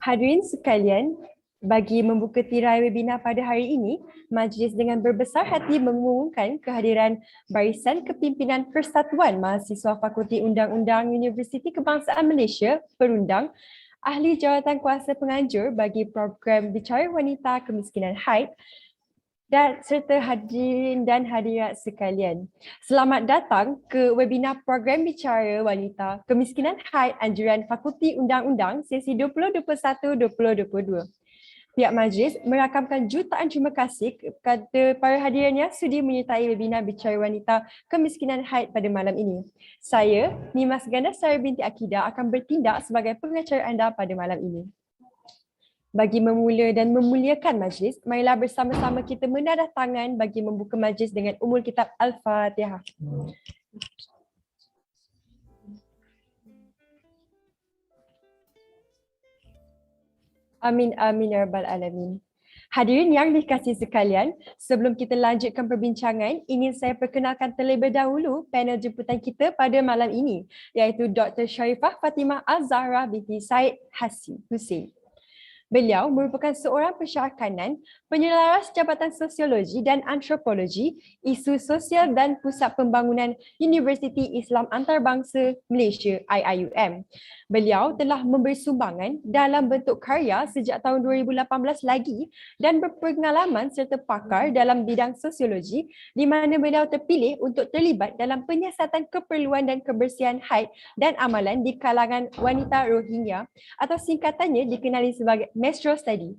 Hadirin sekalian, bagi membuka tirai webinar pada hari ini, majlis dengan berbesar hati mengumumkan kehadiran Barisan Kepimpinan Persatuan Mahasiswa Fakulti Undang-Undang Universiti Kebangsaan Malaysia, Perundang, Ahli Jawatan Kuasa Penganjur bagi program Bicara Wanita Kemiskinan Haid, dan serta hadirin dan hadirat sekalian. Selamat datang ke webinar program Bicara Wanita Kemiskinan Haid Anjuran Fakulti Undang-Undang sesi 2021-2022. Pihak majlis merakamkan jutaan terima kasih kepada para hadirin yang sudi menyertai webinar Bicara Wanita Kemiskinan Haid pada malam ini. Saya, Nimas Gandasari binti Akidah akan bertindak sebagai pengacara anda pada malam ini. Bagi memula dan memuliakan majlis, marilah bersama-sama kita menadah tangan bagi membuka majlis dengan umul kitab Al-Fatihah. Amin, amin, ya rabbal alamin. Hadirin yang dikasihi sekalian, sebelum kita lanjutkan perbincangan, ingin saya perkenalkan terlebih dahulu panel jemputan kita pada malam ini, iaitu Dr. Sharifah Fatimah Al-Zahra binti Said Hussein. Beliau merupakan seorang pensyarah kanan, penyelaras Jabatan Sosiologi dan Antropologi, Isu Sosial dan Pusat Pembangunan Universiti Islam Antarabangsa Malaysia IIUM. Beliau telah memberi sumbangan dalam bentuk karya sejak tahun 2018 lagi dan berpengalaman serta pakar dalam bidang sosiologi di mana beliau terpilih untuk terlibat dalam penyiasatan keperluan dan kebersihan haid dan amalan di kalangan wanita Rohingya atau singkatannya dikenali sebagai menstrual study.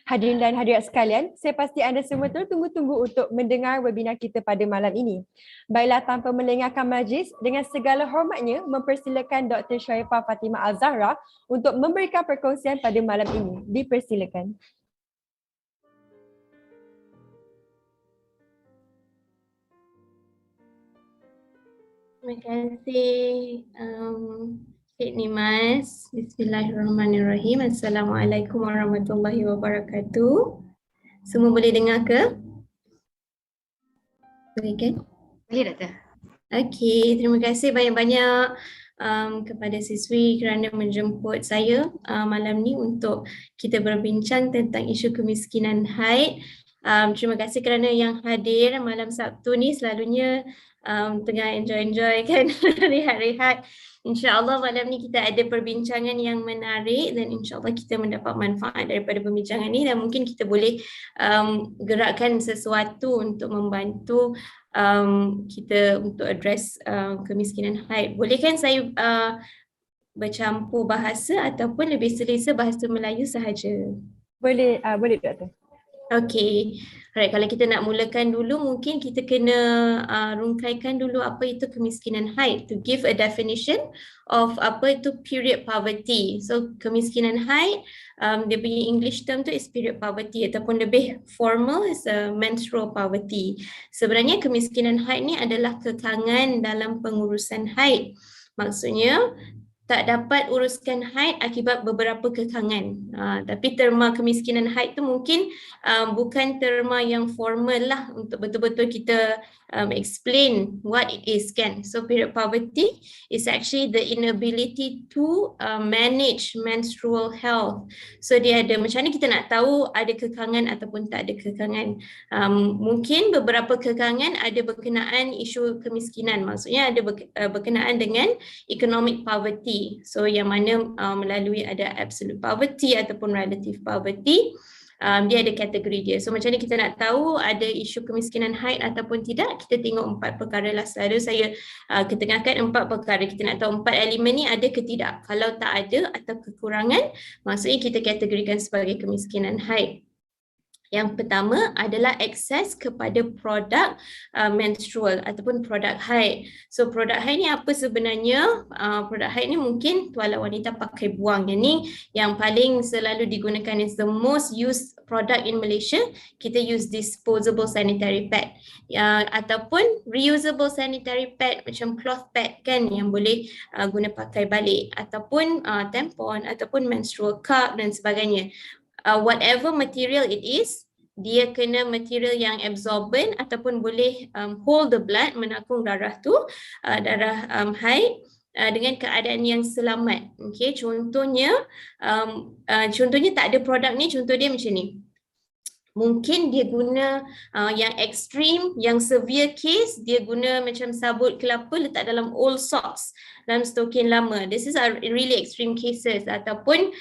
Hadirin dan hadirat sekalian, saya pasti anda semua tertunggu-tunggu untuk mendengar webinar kita pada malam ini. Baiklah, tanpa melengahkan majlis, dengan segala hormatnya mempersilakan Dr. Sharifah Fatimah Al-Zahra untuk memberikan perkongsian pada malam ini. Dipersilakan. Terima kasih Cik Nimas. Bismillahirrahmanirrahim. Assalamualaikum warahmatullahi wabarakatuh. Semua boleh dengar ke? Boleh kan? Boleh, Doktor. Okey, terima kasih banyak-banyak kepada siswi kerana menjemput saya malam ni untuk kita berbincang tentang isu kemiskinan haid. Terima kasih kerana yang hadir malam Sabtu ni, selalunya tengah enjoy kan rehat-rehat. InsyaAllah malam ni kita ada perbincangan yang menarik dan insyaAllah kita mendapat manfaat daripada perbincangan ni dan mungkin kita boleh gerakkan sesuatu untuk membantu kita untuk address kemiskinan haid. Boleh kan saya bercampur bahasa ataupun lebih selesa bahasa Melayu sahaja? Boleh, boleh Doktor. Okey, alright, kalau kita nak mulakan dulu mungkin kita kena rungkaikan dulu apa itu kemiskinan haid, to give a definition of apa itu period poverty. So kemiskinan haid, dia punya English term tu is period poverty ataupun lebih formal is menstrual poverty. Sebenarnya kemiskinan haid ni adalah kekangan dalam pengurusan haid. Maksudnya tak dapat uruskan haid akibat beberapa kekangan. Tapi terma kemiskinan haid tu mungkin bukan terma yang formal lah untuk betul-betul kita explain what it is kan. So period poverty is actually the inability to manage menstrual health. So dia ada macam mana kita nak tahu ada kekangan ataupun tak ada kekangan. Mungkin beberapa kekangan ada berkenaan isu kemiskinan. Maksudnya ada berkenaan dengan economic poverty. So yang mana melalui ada absolute poverty ataupun relative poverty, dia ada kategori dia. So macam ni kita nak tahu ada isu kemiskinan haid ataupun tidak, kita tengok 4 perkara lah. Selalu saya ketengahkan 4 perkara. Kita nak tahu 4 elemen ni ada ke tidak. Kalau tak ada atau kekurangan, maksudnya kita kategorikan sebagai kemiskinan haid. Yang pertama adalah akses kepada produk menstrual ataupun produk haid. So produk haid ni apa sebenarnya? Produk haid ni mungkin tuala wanita pakai buang. Yang ni yang paling selalu digunakan, is the most used product in Malaysia. Kita use disposable sanitary pad ataupun reusable sanitary pad macam cloth pad kan, yang boleh guna pakai balik, ataupun tampon ataupun menstrual cup dan sebagainya. Whatever material it is, dia kena material yang absorbent ataupun boleh hold the blood, menakung darah tu, darah haid, dengan keadaan yang selamat. Okay, contohnya tak ada produk ni, contoh dia macam ni. Mungkin dia guna yang ekstrim, yang severe case, dia guna macam sabut kelapa letak dalam old socks, dalam stokin lama. This is a really extreme cases. Ataupun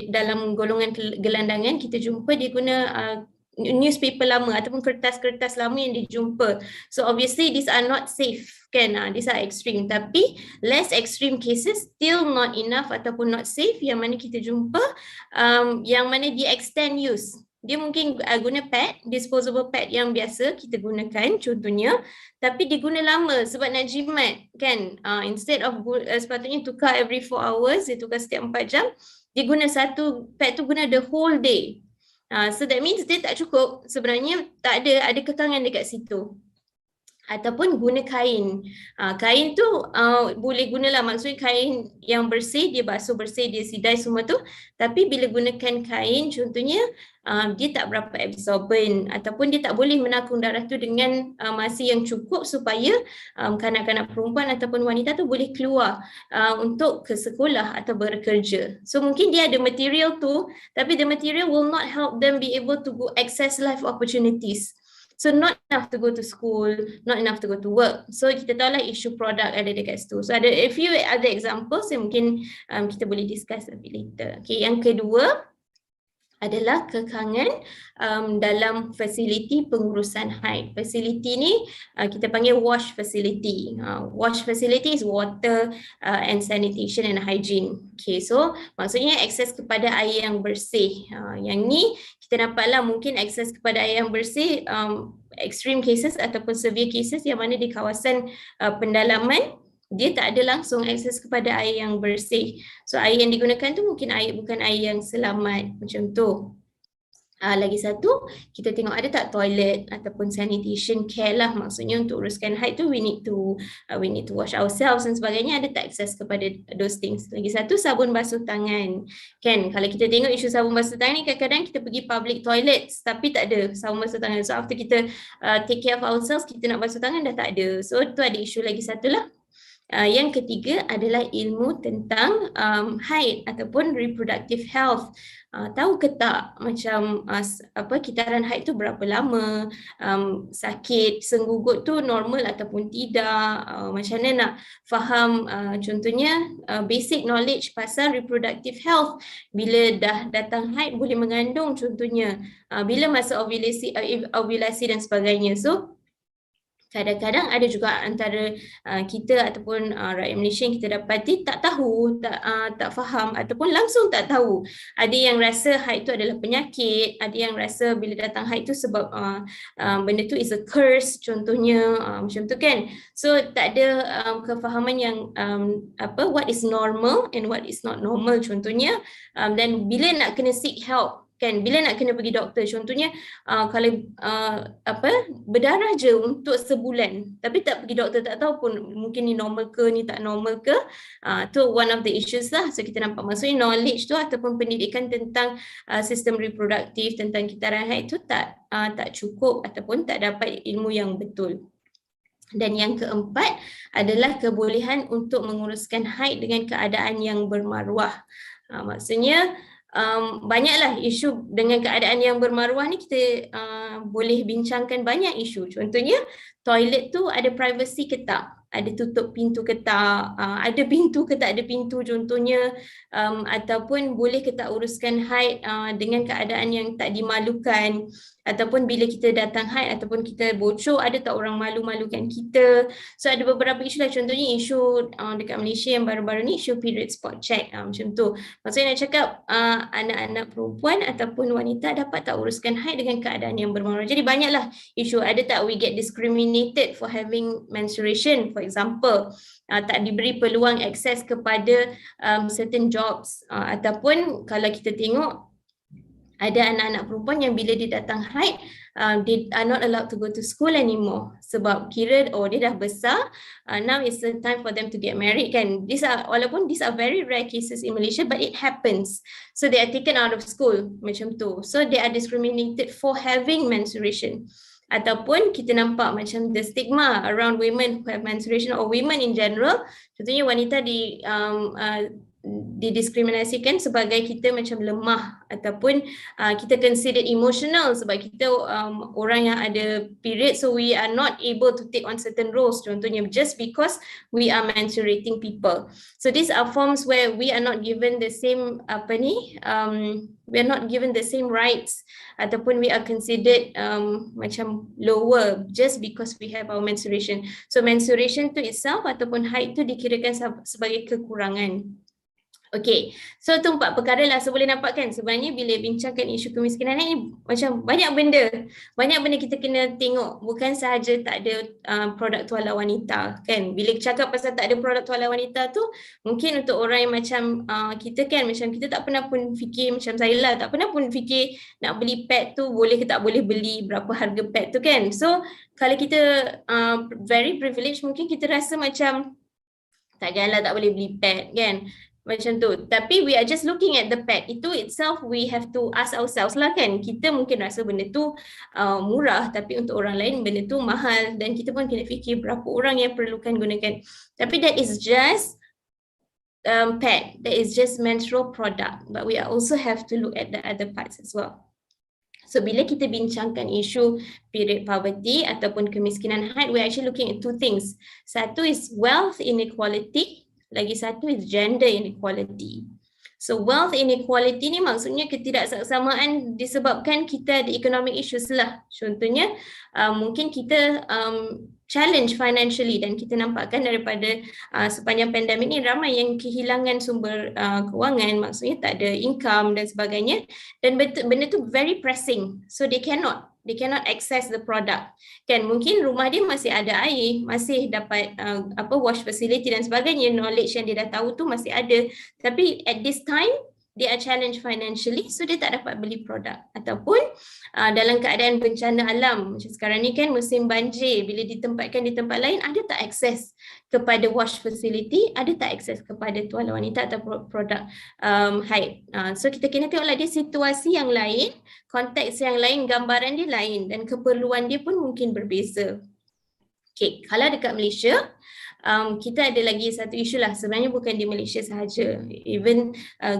dalam golongan gelandangan kita jumpa dia guna newspaper lama ataupun kertas-kertas lama yang dijumpa. So obviously these are not safe kan, these are extreme. Tapi less extreme cases still not enough ataupun not safe, yang mana kita jumpa yang mana di extend use. Dia mungkin guna pad, disposable pad yang biasa kita gunakan contohnya, tapi diguna lama sebab nak jimat kan. Instead of sepatutnya tukar every 4 hours, dia tukar setiap 4 jam, dia guna satu pad tu guna the whole day. So that means dia tak cukup, sebenarnya tak ada kekangan dekat situ. Ataupun guna kain. Kain tu boleh gunalah, maksudnya kain yang bersih, dia basuh bersih, dia sidai semua tu. Tapi bila gunakan kain contohnya, dia tak berapa absorbent ataupun dia tak boleh menakung darah tu dengan masa yang cukup supaya kanak-kanak perempuan ataupun wanita tu boleh keluar untuk ke sekolah atau bekerja. So mungkin dia ada material tu, tapi the material will not help them be able to go access life opportunities. So not enough to go to school, not enough to go to work. So kita tahulah isu produk ada dekat situ. So ada a few other examples yang mungkin kita boleh discuss lebih later. Okay, yang kedua adalah kekangan dalam fasiliti pengurusan haid. Fasiliti ni kita panggil wash facility. Wash facility is water and sanitation and hygiene. Okay, so maksudnya akses kepada air yang bersih. Yang ni kita nampaklah mungkin akses kepada air yang bersih extreme cases ataupun severe cases yang mana di kawasan pendalaman dia tak ada langsung akses kepada air yang bersih. So air yang digunakan tu mungkin bukan air yang selamat macam tu. Lagi satu, kita tengok ada tak toilet ataupun sanitation care lah, maksudnya untuk uruskan haid tu we need to wash ourselves dan sebagainya, ada tak akses kepada those things. Lagi satu, sabun basuh tangan. Kan, kalau kita tengok isu sabun basuh tangan ni, kadang-kadang kita pergi public toilets tapi tak ada sabun basuh tangan. So after kita take care of ourselves, kita nak basuh tangan dah tak ada. So tu ada isu lagi satu lah. Yang ketiga adalah ilmu tentang haid ataupun reproductive health. Tahu ke tak macam kitaran haid tu berapa lama, sakit, senggugut tu normal ataupun tidak, macam mana nak faham contohnya basic knowledge pasal reproductive health. Bila dah datang haid boleh mengandung contohnya, bila masa ovulasi dan sebagainya. So kadang-kadang ada juga antara kita ataupun rakyat Malaysia yang kita dapati tak tahu, tak faham ataupun langsung tak tahu. Ada yang rasa haid tu adalah penyakit, ada yang rasa bila datang haid tu sebab benda tu is a curse contohnya, macam tu kan. So tak ada kefahaman yang what is normal and what is not normal contohnya. Dan bila nak kena seek help, kan, bila nak kena pergi doktor contohnya, kalau berdarah je untuk sebulan tapi tak pergi doktor, tak tahu pun mungkin ni normal ke ni tak normal ke, tu one of the issues lah. So kita nampak maksudnya knowledge tu ataupun pendidikan tentang sistem reproduktif, tentang kitaran haid tu tak cukup ataupun tak dapat ilmu yang betul. Dan yang keempat adalah kebolehan untuk menguruskan haid dengan keadaan yang bermaruah. Maksudnya banyaklah isu dengan keadaan yang bermaruah ni, kita boleh bincangkan banyak isu. Contohnya toilet tu ada privacy ke tak, ada tutup pintu ke tak, ada pintu ke tak ada pintu contohnya, ataupun boleh ke tak uruskan haid dengan keadaan yang tak dimalukan, ataupun bila kita datang haid ataupun kita bocor, ada tak orang malu-malukan kita. So ada beberapa isu lah, contohnya isu dekat Malaysia yang baru-baru ni, isu period spot check, macam tu. Maksudnya nak cakap anak-anak perempuan ataupun wanita dapat tak uruskan haid dengan keadaan yang bermaruah. Jadi banyaklah isu, ada tak we get discriminated for having menstruation, for example, tak diberi peluang akses kepada certain jobs, ataupun kalau kita tengok ada anak-anak perempuan yang bila dia datang haid, they are not allowed to go to school anymore sebab kira dia dah besar, now is the time for them to get married kan. Walaupun these are very rare cases in Malaysia, but it happens. So they are taken out of school macam tu. So they are discriminated for having menstruation. ataupun kita nampak macam the stigma around women who have menstruation or women in general. Contohnya wanita didiskriminasikan sebagai kita macam lemah, ataupun kita considered emotional sebab kita orang yang ada period, so we are not able to take on certain roles, contohnya just because we are menstruating people. So these are forms where we are not given the same we are not given the same rights, ataupun we are considered macam lower just because we have our menstruation. So menstruation tu itself ataupun haid tu dikirakan sebagai kekurangan. Okay, so tu 4 perkara lah. So boleh nampak kan sebenarnya bila bincangkan isu kemiskinan ni macam banyak benda kita kena tengok, bukan sahaja tak ada produk tuala wanita kan. Bila cakap pasal tak ada produk tuala wanita tu, mungkin untuk orang yang macam kita kan, macam kita tak pernah pun fikir, macam saya lah tak pernah pun fikir nak beli pad tu boleh ke tak boleh beli, berapa harga pad tu kan. So kalau kita very privileged, mungkin kita rasa macam takkanlah tak boleh beli pad kan, macam tu. Tapi we are just looking at the pad itu itself, we have to ask ourselves lah kan, kita mungkin rasa benda tu murah, tapi untuk orang lain benda tu mahal, dan kita pun kena fikir berapa orang yang perlukan gunakan. Tapi that is just pad, that is just menstrual product, but we also have to look at the other parts as well. So bila kita bincangkan isu period poverty ataupun kemiskinan haid, we're actually looking at 2 things. Satu is wealth inequality, lagi satu is gender inequality. So wealth inequality ni maksudnya ketidaksamaan disebabkan kita ada economic issues lah. Contohnya mungkin kita challenge financially, dan kita nampakkan daripada sepanjang pandemik ni ramai yang kehilangan sumber kewangan, maksudnya tak ada income dan sebagainya, dan benda tu very pressing, so they cannot access the product kan. Mungkin rumah dia masih ada air, masih dapat wash facility dan sebagainya, knowledge yang dia dah tahu tu masih ada, tapi at this time they are challenged financially, so dia tak dapat beli produk. Ataupun dalam keadaan bencana alam macam sekarang ni kan, musim banjir, bila ditempatkan di tempat lain, ada tak akses kepada wash facility, ada tak akses kepada tuala wanita atau produk haid. So kita kena tengoklah dia situasi yang lain, konteks yang lain, gambaran dia lain, dan keperluan dia pun mungkin berbeza. Okay, kalau dekat Malaysia, kita ada lagi satu isu lah, sebenarnya bukan di Malaysia sahaja, even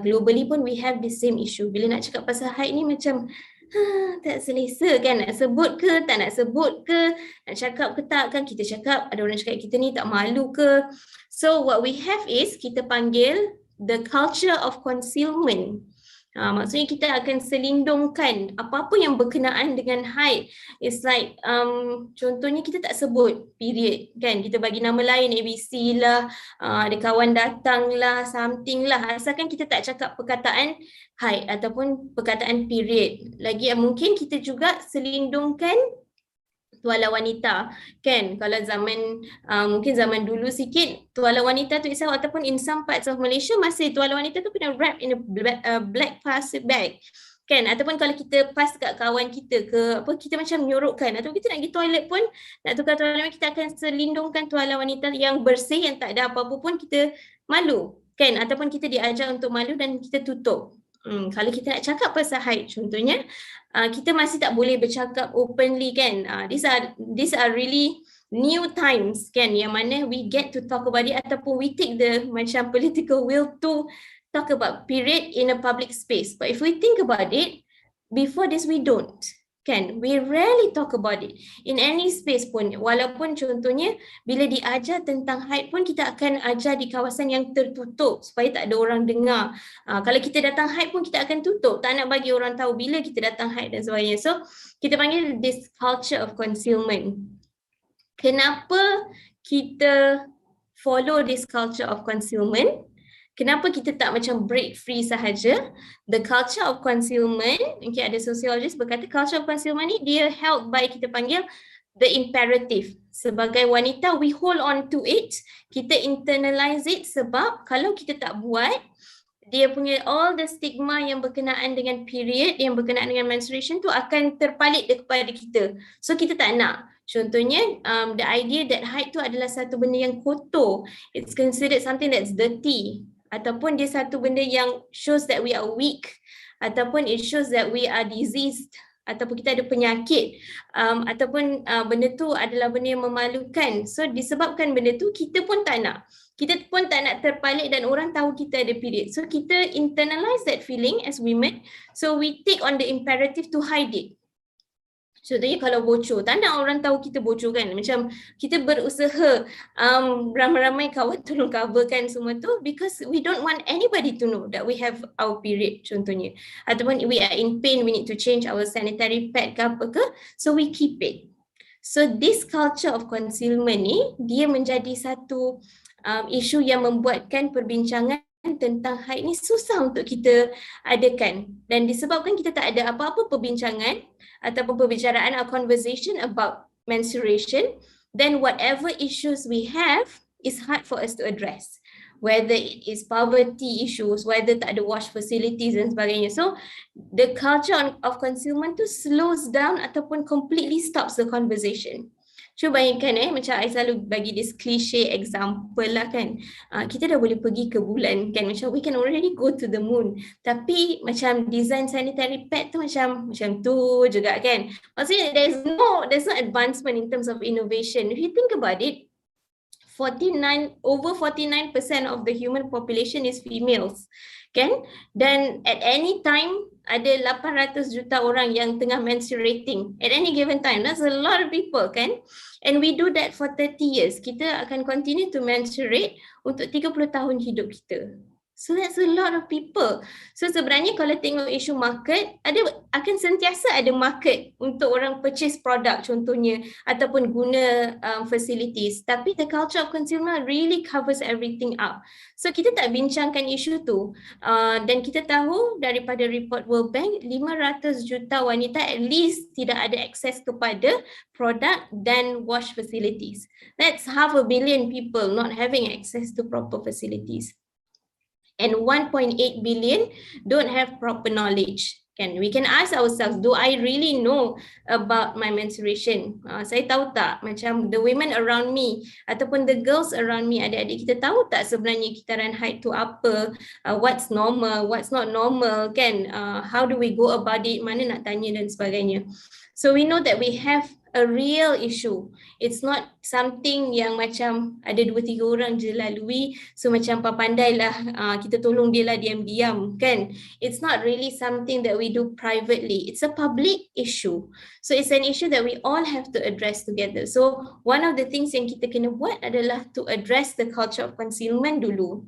globally pun we have the same issue. Bila nak cakap pasal haid ni macam tak selesa kan, nak sebut ke tak nak sebut ke, nak cakap ke tak kan, kita cakap, ada orang cakap kita ni tak malu ke. So what we have is, kita panggil the culture of concealment. Maksudnya kita akan selindungkan apa-apa yang berkenaan dengan haid. It's like contohnya kita tak sebut period kan, kita bagi nama lain, ABC lah, ada kawan datang lah, something lah, asalkan kita tak cakap perkataan haid ataupun perkataan period. Lagi mungkin kita juga selindungkan tuala wanita kan. Kalau zaman mungkin zaman dulu sikit, tuala wanita tu itself ataupun in some parts of Malaysia masih tuala wanita tu kena wrap in a black plastic bag kan. Ataupun kalau kita pass kat kawan kita ke apa, kita macam nyorokkan, atau kita nak pergi toilet pun nak tukar tuala, kita akan selindungkan tuala wanita yang bersih, yang tak ada apa-apa pun kita malu kan, ataupun kita diajar untuk malu dan kita tutup. Kalau kita nak cakap pasal haid contohnya, kita masih tak boleh bercakap openly kan. These are really new times kan, yang mana we get to talk about it, ataupun we take the macam political will to talk about period in a public space. But if we think about it, before this we don't kan, we rarely talk about it in any space pun. Walaupun contohnya bila diajar tentang haid pun, kita akan ajar di kawasan yang tertutup supaya tak ada orang dengar. Kalau kita datang haid pun kita akan tutup, tak nak bagi orang tahu bila kita datang haid dan sebagainya. So kita panggil this culture of concealment. Kenapa kita follow this culture of concealment? Kenapa kita tak macam break free sahaja? The culture of concealment, okay, ada sociologist berkata culture of concealment ni dia held by, kita panggil the imperative. Sebagai wanita, we hold on to it, kita internalize it, sebab kalau kita tak buat, dia punya all the stigma yang berkenaan dengan period, yang berkenaan dengan menstruation tu akan terpalit kepada kita. So kita tak nak. Contohnya, the idea that haid tu adalah satu benda yang kotor, it's considered something that's dirty, ataupun dia satu benda yang shows that we are weak, ataupun it shows that we are diseased ataupun kita ada penyakit, ataupun benda tu adalah benda yang memalukan. So disebabkan benda tu, kita pun tak nak. Kita pun tak nak terpalit dan orang tahu kita ada period. So kita internalize that feeling as women. So we take on the imperative to hide it. Contohnya kalau bocor, tak nak orang tahu kita bocor kan. Macam kita berusaha ramai-ramai kawan tolong coverkan semua tu because we don't want anybody to know that we have our period contohnya. Ataupun we are in pain, we need to change our sanitary pad ke apa ke. So we keep it. So this culture of concealment ni, dia menjadi satu isu yang membuatkan perbincangan tentang haid ni susah untuk kita adakan. Dan disebabkan kita tak ada apa-apa perbincangan ataupun perbicaraan or conversation about menstruation, then whatever issues we have is hard for us to address. Whether it is poverty issues, whether tak ada wash facilities dan sebagainya. So the culture of concealment tu slows down ataupun completely stops the conversation. Cuba bayangkan macam I selalu bagi this cliche example lah kan. Kita dah boleh pergi ke bulan kan, macam we can already go to the moon. Tapi macam design sanitary pad tu macam tu juga kan. Maksudnya there's no advancement in terms of innovation. If you think about it, over 49% of the human population is females kan, dan at any time ada 800 juta orang yang tengah menstruating at any given time. That's a lot of people kan, and we do that for 30 years. Kita akan continue to menstruate untuk 30 tahun hidup kita. So that's a lot of people. So sebenarnya kalau tengok isu market, akan sentiasa ada market untuk orang purchase produk contohnya ataupun guna facilities. Tapi the culture of concealment really covers everything up. So kita tak bincangkan isu tu. Dan kita tahu daripada report World Bank, 500 juta wanita at least tidak ada akses kepada produk dan wash facilities. That's 500 million people not having access to proper facilities. And 1.8 billion don't have proper knowledge. We can ask ourselves, do I really know about my menstruation? Saya tahu tak, macam the women around me ataupun the girls around me, adik-adik kita tahu tak sebenarnya kitaran haid tu apa, what's normal, what's not normal kan, how do we go about it, mana nak tanya dan sebagainya. So we know that we have a real issue. It's not something yang macam ada 2-3 orang je lalui, so macam pandailah kita tolong dia lah diam-diam kan. It's not really something that we do privately. It's a public issue. So it's an issue that we all have to address together. So one of the things yang kita kena buat adalah to address the culture of concealment dulu.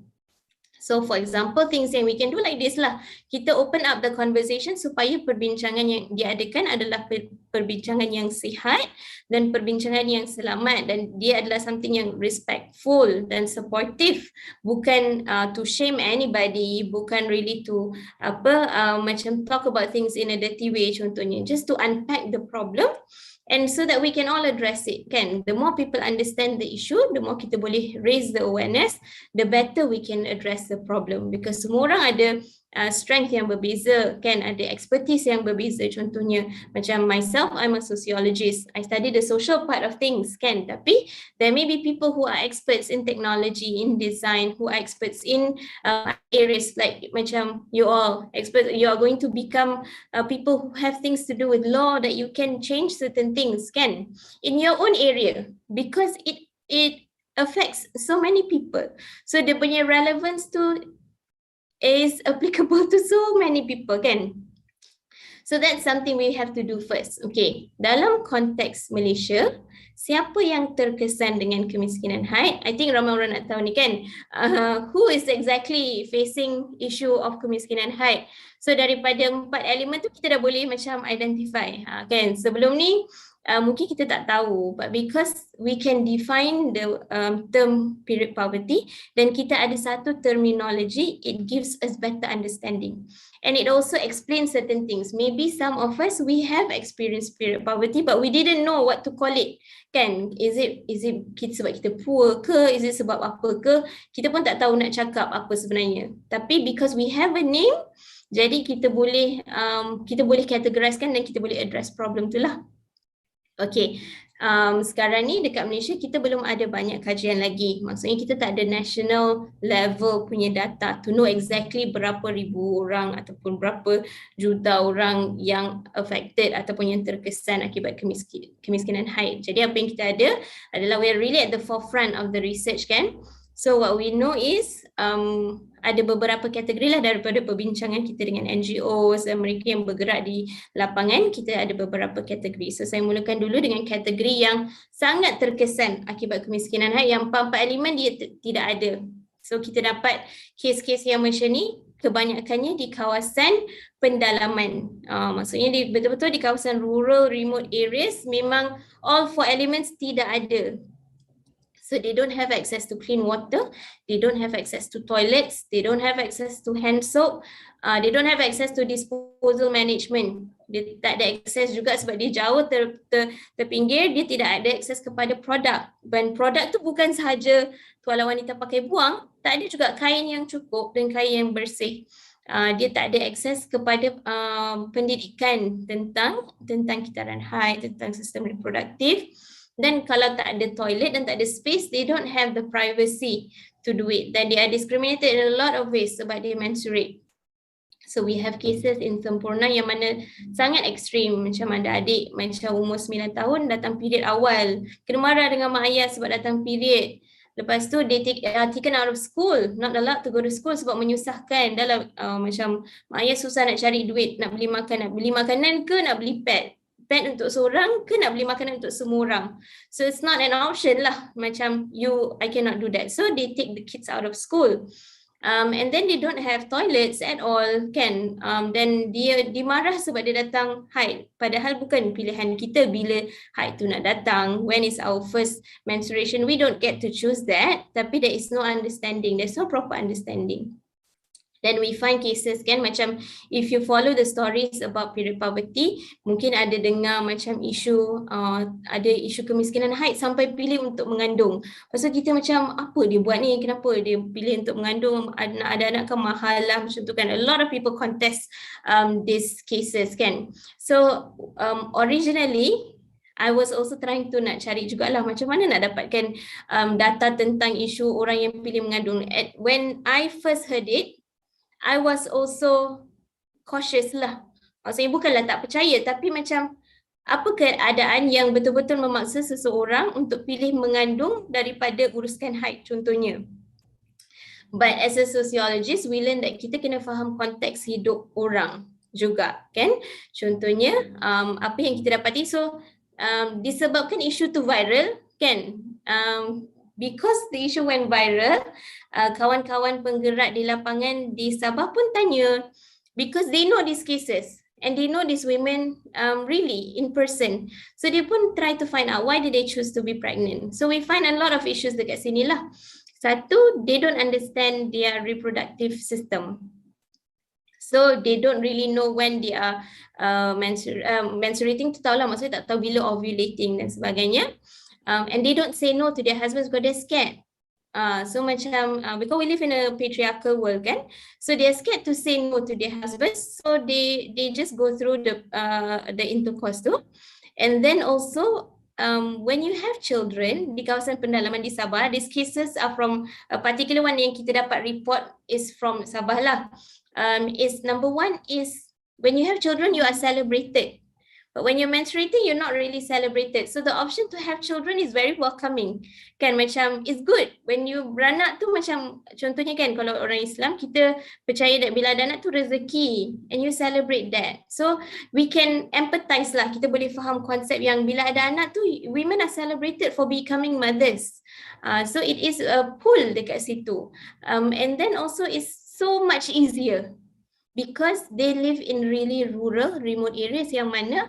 So for example, things yang we can do like this lah. Kita open up the conversation supaya perbincangan yang diadakan adalah perbincangan yang sihat dan perbincangan yang selamat, dan dia adalah something yang respectful dan supportive. Bukan to shame anybody, bukan really to macam talk about things in a dirty way contohnya. Just to unpack the problem. And so that we can all address it kan. The more people understand the issue, the more kita boleh raise the awareness, the better we can address the problem. Because semua orang ada strength yang berbeza kan, ada expertise yang berbeza. Contohnya macam myself, I'm a sociologist. I study the social part of things kan. Tapi there may be people who are experts in technology, in design, who are experts in areas like macam you all experts. You are going to become people who have things to do with law, that you can change certain things kan in your own area, because it affects so many people. So dia punya relevance tu is applicable to so many people kan. So that's something we have to do first. Okay, dalam konteks Malaysia, siapa yang terkesan dengan kemiskinan haid? I think ramai orang nak tahu ni kan, who is exactly facing issue of kemiskinan haid? So daripada 4 elemen tu kita dah boleh macam identify kan. Sebelum ni mungkin kita tak tahu, but because we can define the term period poverty, dan kita ada satu terminology, it gives us better understanding. And it also explains certain things. Maybe some of us, we have experienced period poverty, but we didn't know what to call it. Kan? Is it sebab kita poor ke? Is it sebab apa ke? Kita pun tak tahu nak cakap apa sebenarnya. Tapi because we have a name, jadi kita boleh categorizekan dan kita boleh address problem tu lah. Okay, sekarang ni dekat Malaysia kita belum ada banyak kajian lagi. Maksudnya kita tak ada national level punya data to know exactly berapa ribu orang ataupun berapa juta orang yang affected ataupun yang terkesan akibat kemiskinan haid. Jadi apa yang kita ada adalah we are really at the forefront of the research kan. So what we know is ada beberapa kategori lah daripada perbincangan kita dengan NGOs dan mereka yang bergerak di lapangan, kita ada beberapa kategori. So saya mulakan dulu dengan kategori yang sangat terkesan akibat kemiskinan haid, yang 4 elemen dia tidak ada. So kita dapat kes-kes yang macam ni kebanyakannya di kawasan pendalaman. Maksudnya betul-betul di kawasan rural, remote areas memang all 4 elements tidak ada. So they don't have access to clean water, they don't have access to toilets, they don't have access to hand soap, they don't have access to disposal management. Dia tak ada akses juga sebab dia jauh terpinggir, dia tidak ada akses kepada produk. Dan produk tu bukan sahaja tuala wanita pakai buang, tak ada juga kain yang cukup dan kain yang bersih. Dia tak ada akses kepada pendidikan tentang kitaran haid, tentang sistem reproduktif. Dan kalau tak ada toilet dan tak ada space, they don't have the privacy to do it. Dan they are discriminated in a lot of ways sebab dia menstruate. So we have cases in Sempurna yang mana sangat ekstrim. Macam ada adik macam umur 9 tahun datang period awal, kena marah dengan mak ayah sebab datang period. Lepas tu they taken out of school, not allowed to go to school sebab menyusahkan. Dalam macam mak ayah susah nak cari duit, nak beli makanan ke nak beli pad untuk seorang ke nak beli makanan untuk semua orang. So it's not an option lah. Macam I cannot do that. So they take the kids out of school. And then they don't have toilets at all kan. Then dia dimarah sebab dia datang haid. Padahal bukan pilihan kita bila haid tu nak datang. When is our first menstruation? We don't get to choose that. Tapi there is no understanding. There's no proper understanding. Then we find cases kan, macam if you follow the stories about period poverty, mungkin ada dengar macam ada isu kemiskinan haid sampai pilih untuk mengandung. Pasal kita macam apa dia buat ni, kenapa dia pilih untuk mengandung, ada anak kan mahal lah macam tu kan. A lot of people contest these cases kan. So originally I was also trying to nak cari jugalah macam mana nak dapatkan data tentang isu orang yang pilih mengandung. When I first heard it, I was also cautious lah. Maksudnya bukanlah tak percaya, tapi macam apa keadaan yang betul-betul memaksa seseorang untuk pilih mengandung daripada uruskan haid contohnya. But as a sociologist, we learn that kita kena faham konteks hidup orang juga kan. Contohnya apa yang kita dapati, so disebabkan isu tu viral kan. Because the issue went viral, kawan-kawan penggerak di lapangan di Sabah pun tanya, because they know these cases and they know these women really in person. So they pun try to find out why did they choose to be pregnant. So we find a lot of issues dekat sini lah. Satu, they don't understand their reproductive system. So they don't really know when they are menstruating tu, tahulah maksudnya tak tahu bila ovulating dan sebagainya. And they don't say no to their husbands because they're scared. So macam because we live in a patriarchal world kan, so they're scared to say no to their husbands, so they just go through the intercourse tu. And then also when you have children di kawasan pendalaman di Sabah, these cases are from a particular one yang kita dapat report is from Sabah lah. Is number one is when you have children you are celebrated. But when you're menstruating, you're not really celebrated. So the option to have children is very welcoming. Kan macam it's good. When you beranak tu macam contohnya kan, kalau orang Islam kita percaya that bila ada anak tu rezeki and you celebrate that. So we can empathize lah. Kita boleh faham konsep yang bila ada anak tu women are celebrated for becoming mothers. So it is a pull dekat situ. And then also it's so much easier. Because they live in really rural, remote areas yang mana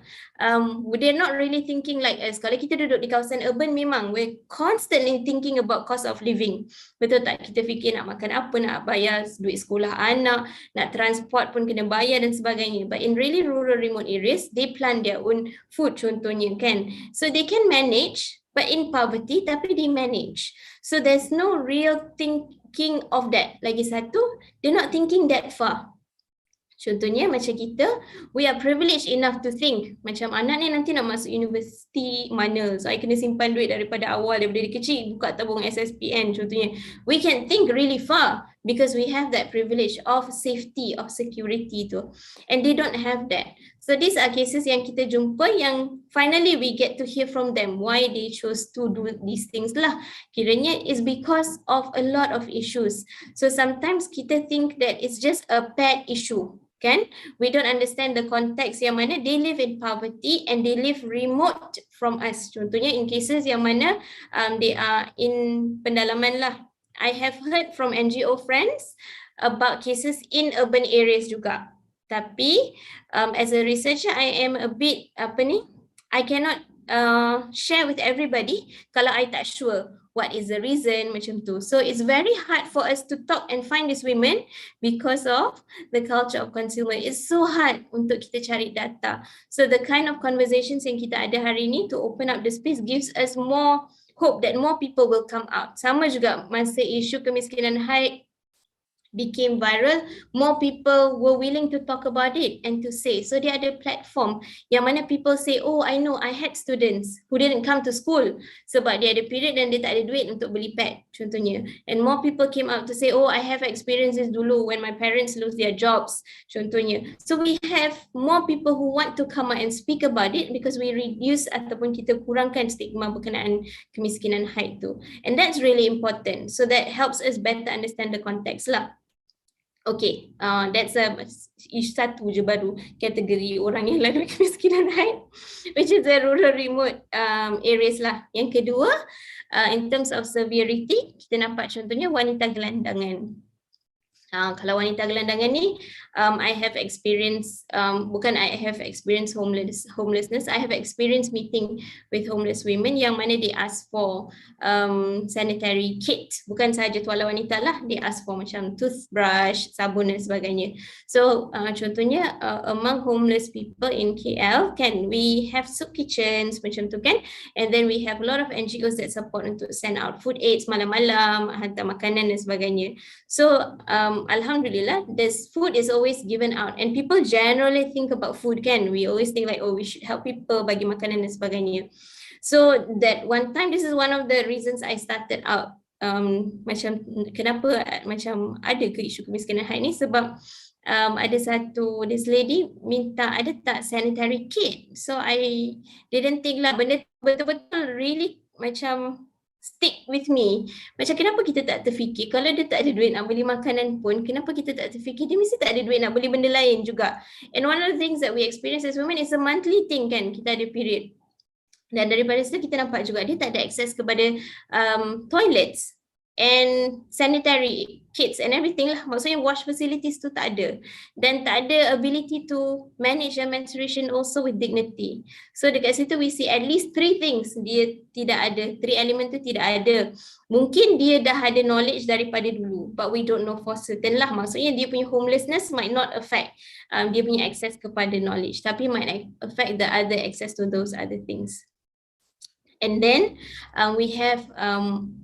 they're not really thinking like us. Kalau kita duduk di kawasan urban, memang we're constantly thinking about cost of living. Betul tak? Kita fikir nak makan apa, nak bayar duit sekolah anak, nak transport pun kena bayar dan sebagainya. But in really rural, remote areas, they plant their own food contohnya kan. So they can manage, but in poverty, tapi they manage. So there's no real thinking of that. Lagi satu, they're not thinking that far. Contohnya macam kita, we are privileged enough to think macam anak ni nanti nak masuk universiti mana, so I kena simpan duit daripada awal, daripada dia kecil buka tabung SSPN contohnya. We can think really far because we have that privilege of safety, of security tu, and they don't have that. So these are cases yang kita jumpa yang finally we get to hear from them why they chose to do these things lah. Kiranya is because of a lot of issues. So sometimes kita think that it's just a pet issue. Kan? We don't understand the context yang mana they live in poverty and they live remote from us. Contohnya in cases yang mana they are in pendalaman lah. I have heard from NGO friends about cases in urban areas juga. Tapi as a researcher, I am a bit I cannot share with everybody kalau I tak sure what is the reason macam tu. So it's very hard for us to talk and find these women because of the culture of concealment. It's so hard untuk kita cari data. So the kind of conversations yang kita ada hari ni to open up the space gives us more hope that more people will come out. Sama juga masa isu kemiskinan haid became viral, more people were willing to talk about it and to say. So dia ada platform yang mana people say, oh I know I had students who didn't come to school sebab dia ada period dan dia tak ada duit untuk beli pad contohnya. And more people came out to say, oh I have experiences dulu when my parents lose their jobs contohnya. So we have more people who want to come out and speak about it because we reduce ataupun kita kurangkan stigma berkenaan kemiskinan haid tu. And that's really important. So that helps us better understand the context lah. Okay, that's satu je baru kategori orang yang lalui kemiskinan haid, which is the rural remote areas lah. Yang kedua, in terms of severity, kita nampak contohnya wanita gelandangan. Kalau wanita gelandangan ni, I have experience, bukan I have experience homelessness, I have experience meeting with homeless women yang mana they ask for sanitary kit, bukan sahaja tuala wanita lah, they ask for macam toothbrush, sabun dan sebagainya. So contohnya among homeless people in KL, kan, we have soup kitchens macam tu kan, and then we have a lot of NGOs that support untuk send out food aids malam-malam, hantar makanan dan sebagainya. So alhamdulillah, this food is always given out and people generally think about food kan, we always think like, oh we should help people bagi makanan dan sebagainya. So that one time, this is one of the reasons I started out macam kenapa macam ada ke isu kemiskinan haid ni, sebab ada satu, this lady minta ada tak sanitary kit. So I didn't think lah, benda betul-betul really macam stick with me. Macam kenapa kita tak terfikir kalau dia tak ada duit nak beli makanan pun, kenapa kita tak terfikir dia mesti tak ada duit nak beli benda lain juga. And one of the things that we experience as women is a monthly thing kan, kita ada period. Dan daripada situ kita nampak juga dia tak ada akses kepada toilets and sanitary kits and everything lah. Maksudnya wash facilities tu tak ada. Dan tak ada ability to manage their menstruation also with dignity. So dekat situ we see at least 3 things dia tidak ada. 3 element tu tidak ada. Mungkin dia dah ada knowledge daripada dulu, but we don't know for certain lah. Maksudnya dia punya homelessness might not affect dia punya access kepada knowledge, tapi might affect the other access to those other things. And then we have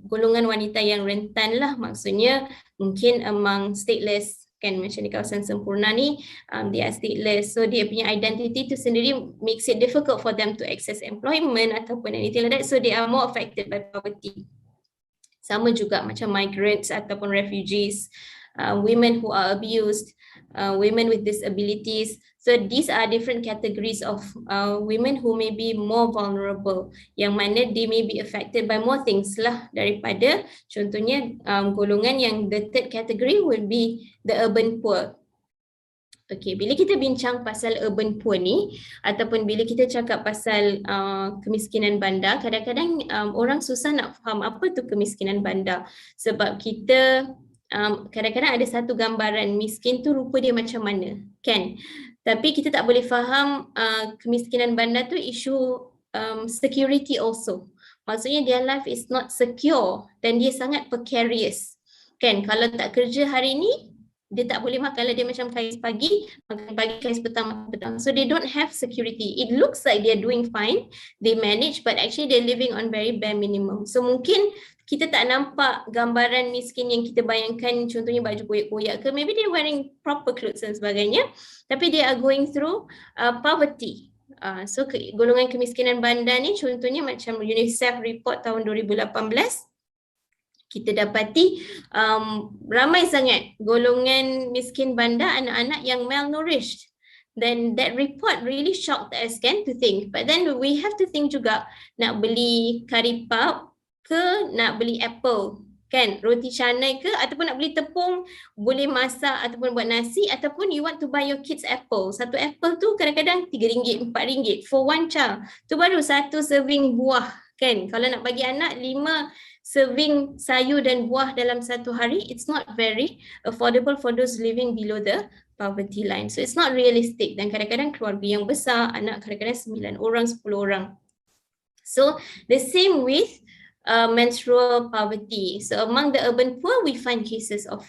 golongan wanita yang rentan lah, maksudnya mungkin among stateless kan, macam di kawasan Sempurna ni they are stateless, so dia punya identity tu sendiri makes it difficult for them to access employment ataupun anything like that, so they are more affected by poverty. Sama juga macam migrants ataupun refugees, women who are abused, women with disabilities. So these are different categories of women who may be more vulnerable, yang mana they may be affected by more things lah daripada contohnya golongan yang the third category will be the urban poor. Okay, bila kita bincang pasal urban poor ni ataupun bila kita cakap pasal kemiskinan bandar, kadang-kadang orang susah nak faham apa tu kemiskinan bandar, sebab kita kadang-kadang ada satu gambaran miskin tu rupa dia macam mana kan, tapi kita tak boleh faham kemiskinan bandar tu isu security also. Maksudnya their life is not secure dan dia sangat precarious kan. Kalau tak kerja hari ni, dia tak boleh makan lah, dia macam kais pagi, makan pagi, kais petang, makan petang. So they don't have security. It looks like they're doing fine, they manage, but actually they're living on very bare minimum. So mungkin kita tak nampak gambaran miskin yang kita bayangkan, contohnya baju koyak-koyak ke, maybe they're wearing proper clothes dan sebagainya, tapi they are going through poverty. So golongan kemiskinan bandar ni contohnya macam UNICEF report tahun 2018, kita dapati ramai sangat golongan miskin bandar, anak-anak yang malnourished. Then that report really shocked us kan, to think. But then we have to think juga, nak beli curry puff ke, nak beli apple kan, roti canai ke, ataupun nak beli tepung, boleh masak ataupun buat nasi, ataupun you want to buy your kids apple. Satu apple tu kadang-kadang RM3, RM4 for one child. Tu baru satu serving buah kan. Kalau nak bagi anak 5 serving sayur dan buah dalam satu hari, it's not very affordable for those living below the poverty line. So it's not realistic, dan kadang-kadang keluarga yang besar, anak kadang-kadang 9 orang, 10 orang. So the same with menstrual poverty. So among the urban poor, we find cases of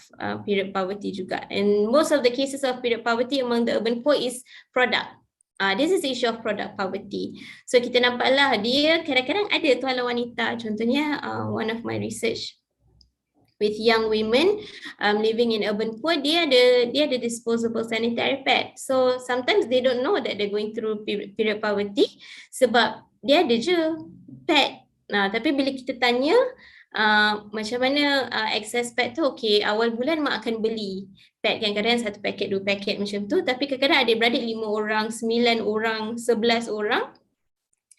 period poverty juga. And most of the cases of period poverty among the urban poor is product. This is the issue of product poverty. So kita nampaklah dia kadang-kadang ada tuala wanita. Contohnya one of my research with young women living in urban poor, dia ada disposable sanitary pad. So sometimes they don't know that they're going through period poverty sebab dia ada je pad. Tapi bila kita tanya macam mana access pad tu, okay, awal bulan mak akan beli pad, kadang-kadang 1 paket 2 paket macam tu, tapi kadang-kadang adik-beradik 5 orang, 9 orang, 11 orang,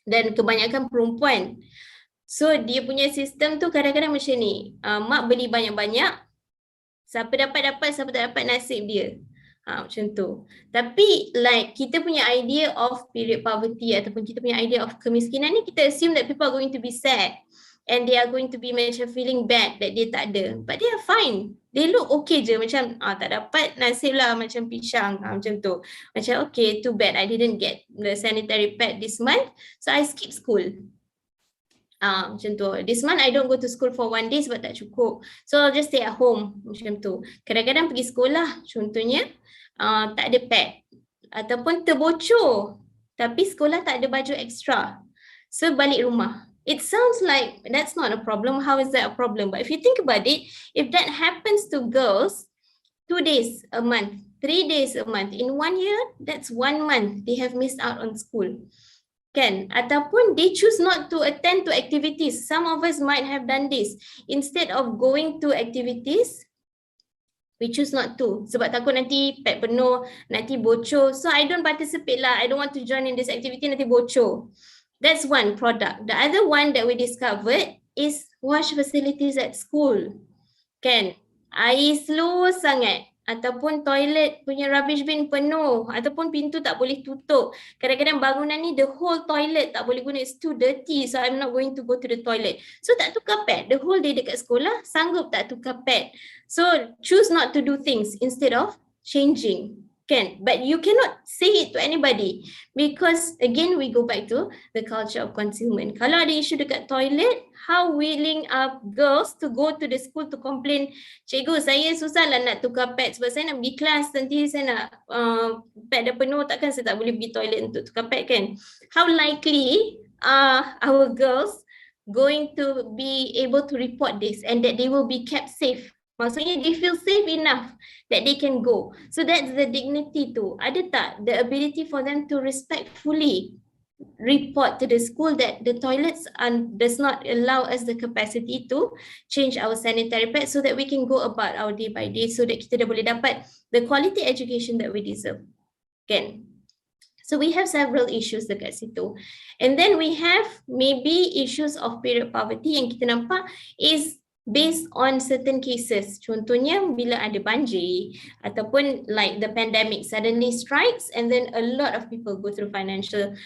dan kebanyakan perempuan. So dia punya sistem tu kadang-kadang macam ni, mak beli banyak-banyak, siapa dapat, siapa tak dapat nasib dia. Macam tu. Tapi like kita punya idea of period poverty ataupun kita punya idea of kemiskinan ni, kita assume that people are going to be sad and they are going to be macam feeling bad that dia tak ada, but they are fine. They look okay je, macam tak dapat nasib lah, macam pisang, macam tu. Macam okay, too bad I didn't get the sanitary pad this month, so I skip school. Macam tu. This month I don't go to school for 1 day sebab tak cukup, so I'll just stay at home. Macam tu. Kadang-kadang pergi sekolah, contohnya tak ada pad ataupun terbocor tapi sekolah tak ada baju extra, so balik rumah. It sounds like that's not a problem. How is that a problem? But if you think about it, if that happens to girls 2 days a month, 3 days a month, in 1 year, that's 1 month they have missed out on school. Kan? Ataupun they choose not to attend to activities. Some of us might have done this. Instead of going to activities, we choose not to. Sebab takut nanti pad penuh, nanti bocor. So I don't participate lah. I don't want to join in this activity, nanti bocor. That's one product. The other one that we discovered is wash facilities at school. Kan? Air slow sangat. Ataupun toilet punya rubbish bin penuh, ataupun pintu tak boleh tutup. Kadang-kadang bangunan ni the whole toilet tak boleh guna, it's too dirty, so I'm not going to go to the toilet. So tak tukar pad, the whole day dekat sekolah, sanggup tak tukar pad. So choose not to do things instead of changing. Kan? But you cannot say it to anybody because again we go back to the culture of concealment. Kalau ada isu dekat toilet, how willing are girls to go to the school to complain, cikgu saya susahlah nak tukar pad sebab saya nak pergi kelas, nanti saya nak pad dah penuh, takkan saya tak boleh pergi toilet untuk tukar pad kan. How likely are our girls going to be able to report this and that they will be kept safe? Maksudnya they feel safe enough that they can go. So that's the dignity tu. Ada tak the ability for them to respectfully report to the school that the toilets does not allow us the capacity to change our sanitary pads so that we can go about our day by day, so that kita dah boleh dapat the quality education that we deserve. Kan? So we have several issues dekat situ. And then we have maybe issues of period poverty yang kita nampak is based on certain cases. Contohnya bila ada banjir ataupun like the pandemic suddenly strikes and then a lot of people go through financial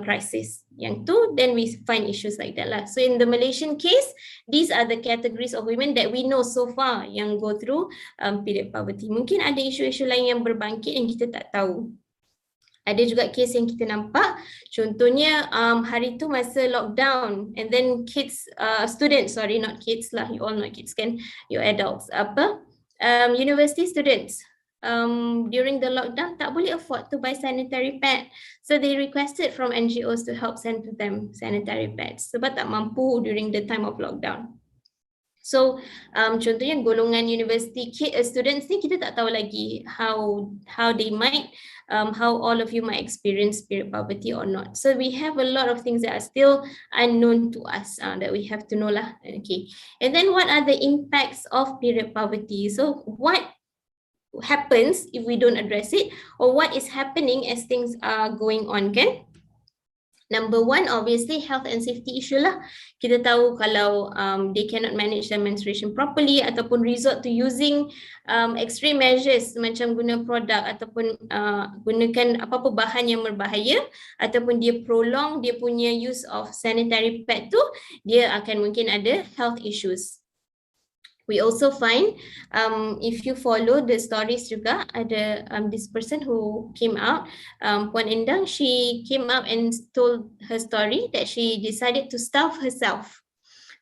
crisis. Yang tu, then we find issues like that lah. So in the Malaysian case, these are the categories of women that we know so far yang go through period poverty. Mungkin ada isu-isu lain yang berbangkit yang kita tak tahu. Ada juga kes yang kita nampak, contohnya hari tu masa lockdown and then kids, students, sorry not kids lah, you all not kids kan, you adults, university students during the lockdown tak boleh afford to buy sanitary pad. So they requested from NGOs to help send to them sanitary pads sebab tak mampu during the time of lockdown. So contohnya golongan university students ni kita tak tahu lagi how they might how all of you might experience period poverty or not. So we have a lot of things that are still unknown to us that we have to know lah. Okay. And then what are the impacts of period poverty? So what happens if we don't address it, or what is happening as things are going on, kan? Number one, obviously health and safety issue lah. Kita tahu kalau they cannot manage their menstruation properly ataupun resort to using extreme measures macam guna produk ataupun gunakan apa-apa bahan yang berbahaya ataupun dia prolong dia punya use of sanitary pad tu, dia akan mungkin ada health issues. We also find, if you follow the stories juga, ada this person who came out, Puan Endang, she came out and told her story that she decided to starve herself.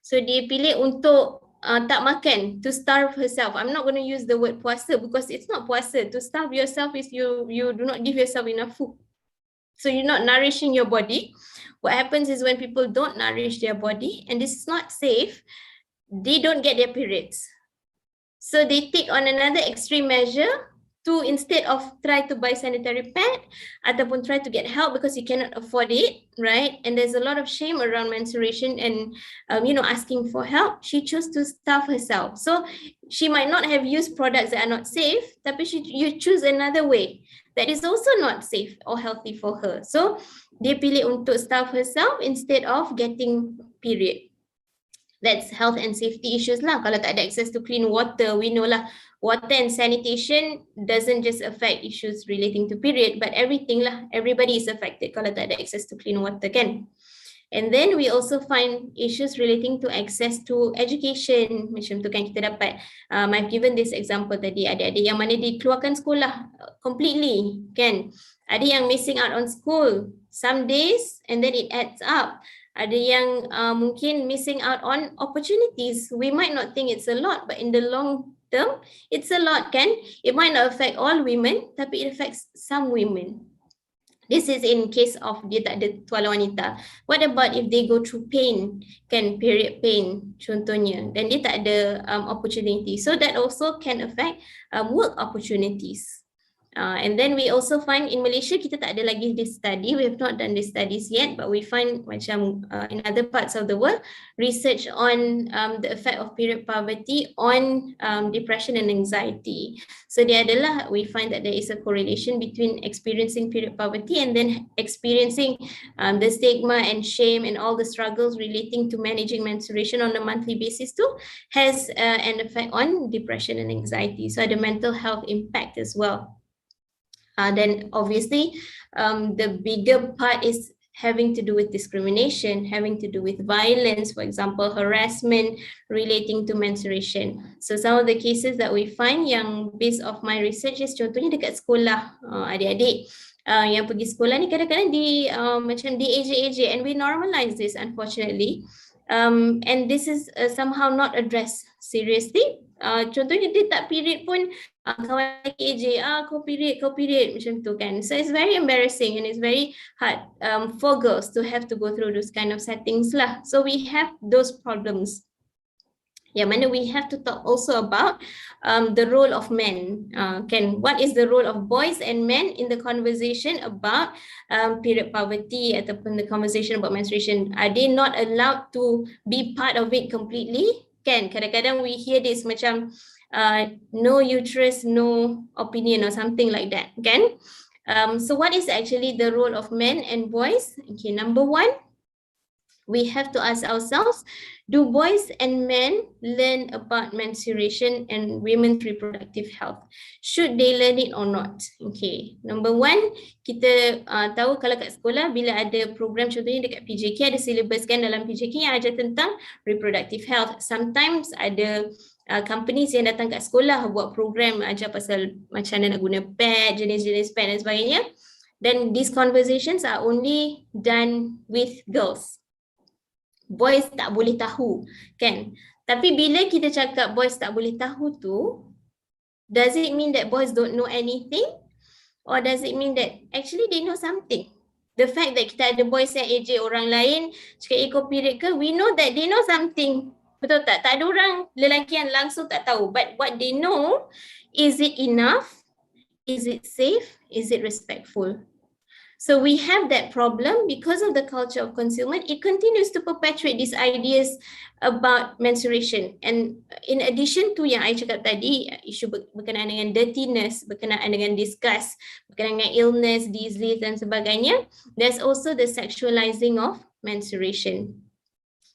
So dia pilih untuk tak makan, to starve herself. I'm not going to use the word puasa because it's not puasa. To starve yourself is you do not give yourself enough food. So you're not nourishing your body. What happens is when people don't nourish their body, and this is not safe, they don't get their periods. So they take on another extreme measure to, instead of try to buy sanitary pad ataupun try to get help because you cannot afford it, right? And there's a lot of shame around menstruation and asking for help. She chose to starve herself. So she might not have used products that are not safe, tapi you choose another way that is also not safe or healthy for her. So dia pilih untuk starve herself instead of getting period. That's health and safety issues lah. Kalau tak ada access to clean water, we know lah, water and sanitation doesn't just affect issues relating to period, but everything lah, everybody is affected kalau tak ada access to clean water, kan? And then we also find issues relating to access to education. Macam tu kan kita dapat, I've given this example tadi, adik-adik yang mana dikeluarkan sekolah completely, kan? Ada yang missing out on school some days and then it adds up. Ada yang mungkin missing out on opportunities. We might not think it's a lot, but in the long term, it's a lot, kan? It might not affect all women, tapi it affects some women. This is in case of dia tak ada tuala wanita. What about if they go through pain, kan, period pain contohnya, dan dia tak ada opportunity. So that also can affect work opportunities. And then we also find in Malaysia, kita tak ada lagi this study, we have not done these studies yet, but we find macam in other parts of the world, research on the effect of period poverty on depression and anxiety. So dia adalah, we find that there is a correlation between experiencing period poverty and then experiencing the stigma and shame and all the struggles relating to managing menstruation on a monthly basis too, has an effect on depression and anxiety. So the mental health impact as well. Then obviously the bigger part is having to do with discrimination, having to do with violence, for example, harassment relating to menstruation. So some of the cases that we find yang based off my research is contohnya dekat sekolah, adik-adik yang pergi sekolah ni kadang-kadang macam di-ejek-ejek, and we normalize this unfortunately. And this is somehow not addressed seriously. Contohnya dia tak period pun, kawan lagi ejek, kau period macam tu kan. So it's very embarrassing and it's very hard for girls to have to go through those kind of settings lah. So we have those problems. Yang mana we have to talk also about the role of men. What is the role of boys and men in the conversation about period poverty ataupun the conversation about menstruation? Are they not allowed to be part of it completely? Kan, kadang-kadang we hear this macam no uterus, no opinion or something like that, kan? So what is actually the role of men and boys? Okay, number one, we have to ask ourselves, do boys and men learn about menstruation and women's reproductive health? Should they learn it or not? Okay, number one, kita tahu kalau kat sekolah bila ada program contohnya dekat PJK, ada syllabus kan dalam PJK yang ajar tentang reproductive health. Sometimes ada companies yang datang kat sekolah buat program ajar pasal macam mana nak guna pad, jenis-jenis pad dan sebagainya. Then these conversations are only done with girls. Boys tak boleh tahu, kan? Tapi bila kita cakap boys tak boleh tahu tu, Does it mean that boys don't know anything? Or does it mean that actually they know something? The fact that kita ada boys yang AJ orang lain cakap eco period ke, we know that they know something. Betul tak? Tak ada orang lelaki yang langsung tak tahu. But what they know, is it enough? Is it safe? Is it respectful? So we have that problem because of the culture of concealment. It continues to perpetuate these ideas about menstruation. And in addition to yang I cakap tadi, isu berkenaan dengan dirtiness, berkenaan dengan disgust, berkenaan dengan illness, disease dan sebagainya, there's also the sexualizing of menstruation.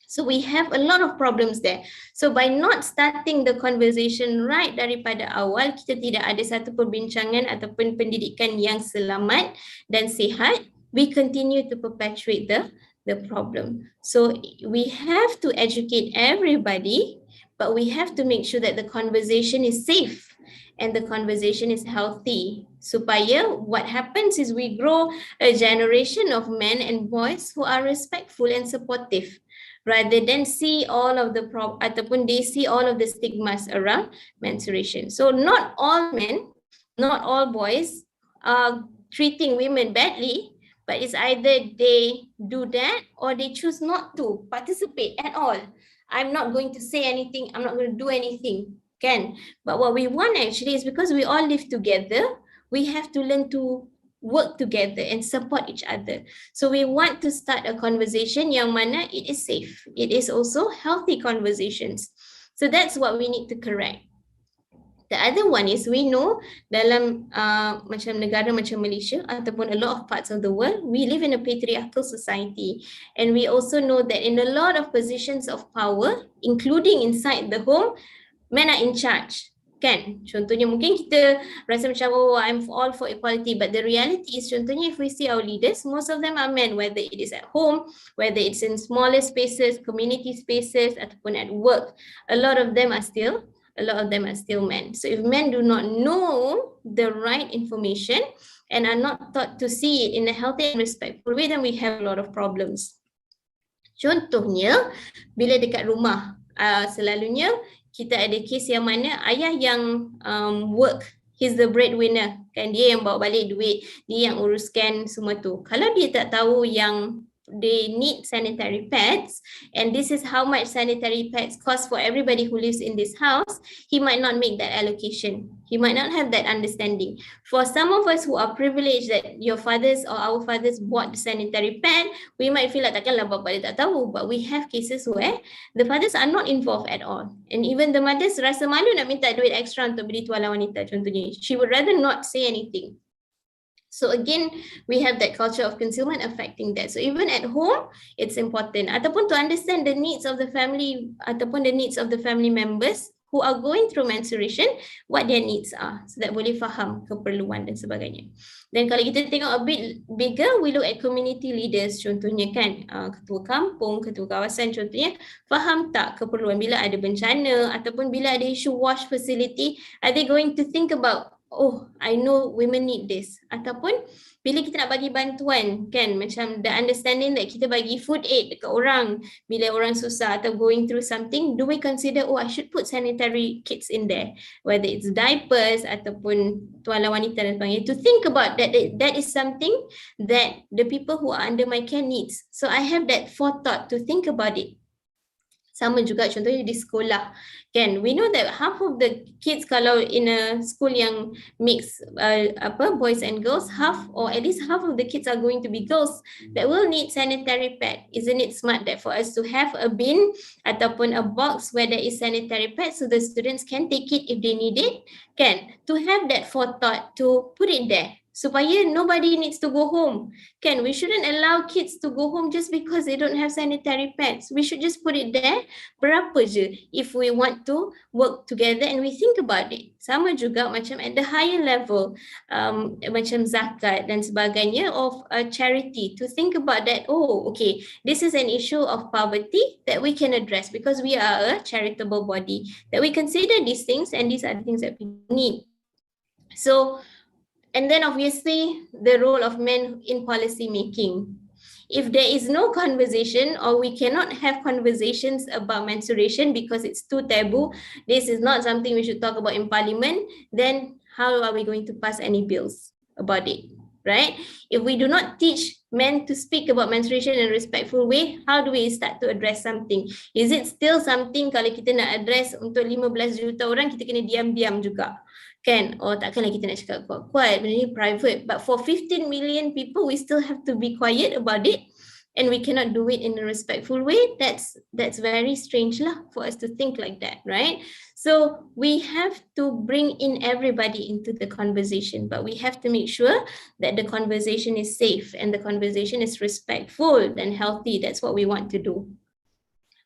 So we have a lot of problems there. So by not starting the conversation right daripada awal, kita tidak ada satu perbincangan ataupun pendidikan yang selamat dan sihat, we continue to perpetuate the problem. So we have to educate everybody, but we have to make sure that the conversation is safe and the conversation is healthy. Supaya what happens is we grow a generation of men and boys who are respectful and supportive, rather than see all of the ataupun they see all of the stigmas around menstruation. So not all men, not all boys are treating women badly, but it's either they do that or they choose not to participate at all. I'm not going to say anything, I'm not going to do anything, can? But what we want actually is, because we all live together, we have to learn to work together and support each other. So we want to start a conversation yang mana it is safe. It is also healthy conversations. So that's what we need to correct. The other one is, we know dalam macam negara macam Malaysia ataupun a lot of parts of the world, we live in a patriarchal society, and we also know that in a lot of positions of power, including inside the home, men are in charge. Kan? Contohnya mungkin kita rasa macam, oh, I'm all for equality, but the reality is, contohnya if we see our leaders, most of them are men, whether it is at home, whether it's in smaller spaces, community spaces, ataupun at work. A lot of them are still men. So if men do not know the right information and are not taught to see it in a healthy and respectful way, then we have a lot of problems. Contohnya, bila dekat rumah, selalunya kita ada kes yang mana ayah yang work, he's the breadwinner, kan, dia yang bawa balik duit, dia yang uruskan semua tu. Kalau dia tak tahu yang they need sanitary pads, and this is how much sanitary pads cost for everybody who lives in this house, he might not make that allocation. He might not have that understanding. For some of us who are privileged that your fathers or our fathers bought the sanitary pad, we might feel like takkanlah bapa dia tak tahu, but we have cases where the fathers are not involved at all, and even the mothers rasa malu nak minta duit extra untuk beli tuala wanita contohnya. She would rather not say anything. So again, we have that culture of concealment affecting that. So even at home, it's important. Ataupun to understand the needs of the family, ataupun the needs of the family members who are going through menstruation, what their needs are. So that boleh faham keperluan dan sebagainya. Dan kalau kita tengok a bit bigger, we look at community leaders contohnya, kan, ketua kampung, ketua kawasan contohnya, faham tak keperluan bila ada bencana ataupun bila ada isu wash facility, are they going to think about, oh, I know women need this, ataupun bila kita nak bagi bantuan, kan, macam the understanding that kita bagi food aid dekat orang bila orang susah atau going through something, do we consider, oh, I should put sanitary kits in there, whether it's diapers ataupun tuala wanita dan sebagainya, to think about that, that is something that the people who are under my care needs. So I have that forethought to think about it. Sama juga contohnya di sekolah, kan, we know that half of the kids, kalau in a school yang mix boys and girls, half or at least half of the kids are going to be girls that will need sanitary pad. Isn't it smart that for us to have a bin ataupun a box where there is sanitary pad so the students can take it if they need it, kan, to have that forethought to put it there, supaya nobody needs to go home. Kan, we shouldn't allow kids to go home just because they don't have sanitary pads. We should just put it there, berapa je, if we want to work together and we think about it. Sama juga macam at the higher level, macam zakat dan sebagainya of a charity, to think about that, oh, okay, this is an issue of poverty that we can address because we are a charitable body, that we consider these things and these are the things that people need. So, and then obviously the role of men in policy making. If there is no conversation, or we cannot have conversations about menstruation because it's too taboo, this is not something we should talk about in parliament, then how are we going to pass any bills about it, right? If we do not teach men to speak about menstruation in a respectful way, how do we start to address something? Is it still something kalau kita nak address untuk 15 juta orang, kita kena diam-diam juga? Kan? Oh, takkanlah kita nak cakap kuat-kuat, benda ni private. But for 15 million people, we still have to be quiet about it, and we cannot do it in a respectful way. That's very strange lah for us to think like that, right? So we have to bring in everybody into the conversation, but we have to make sure that the conversation is safe and the conversation is respectful and healthy. That's what we want to do.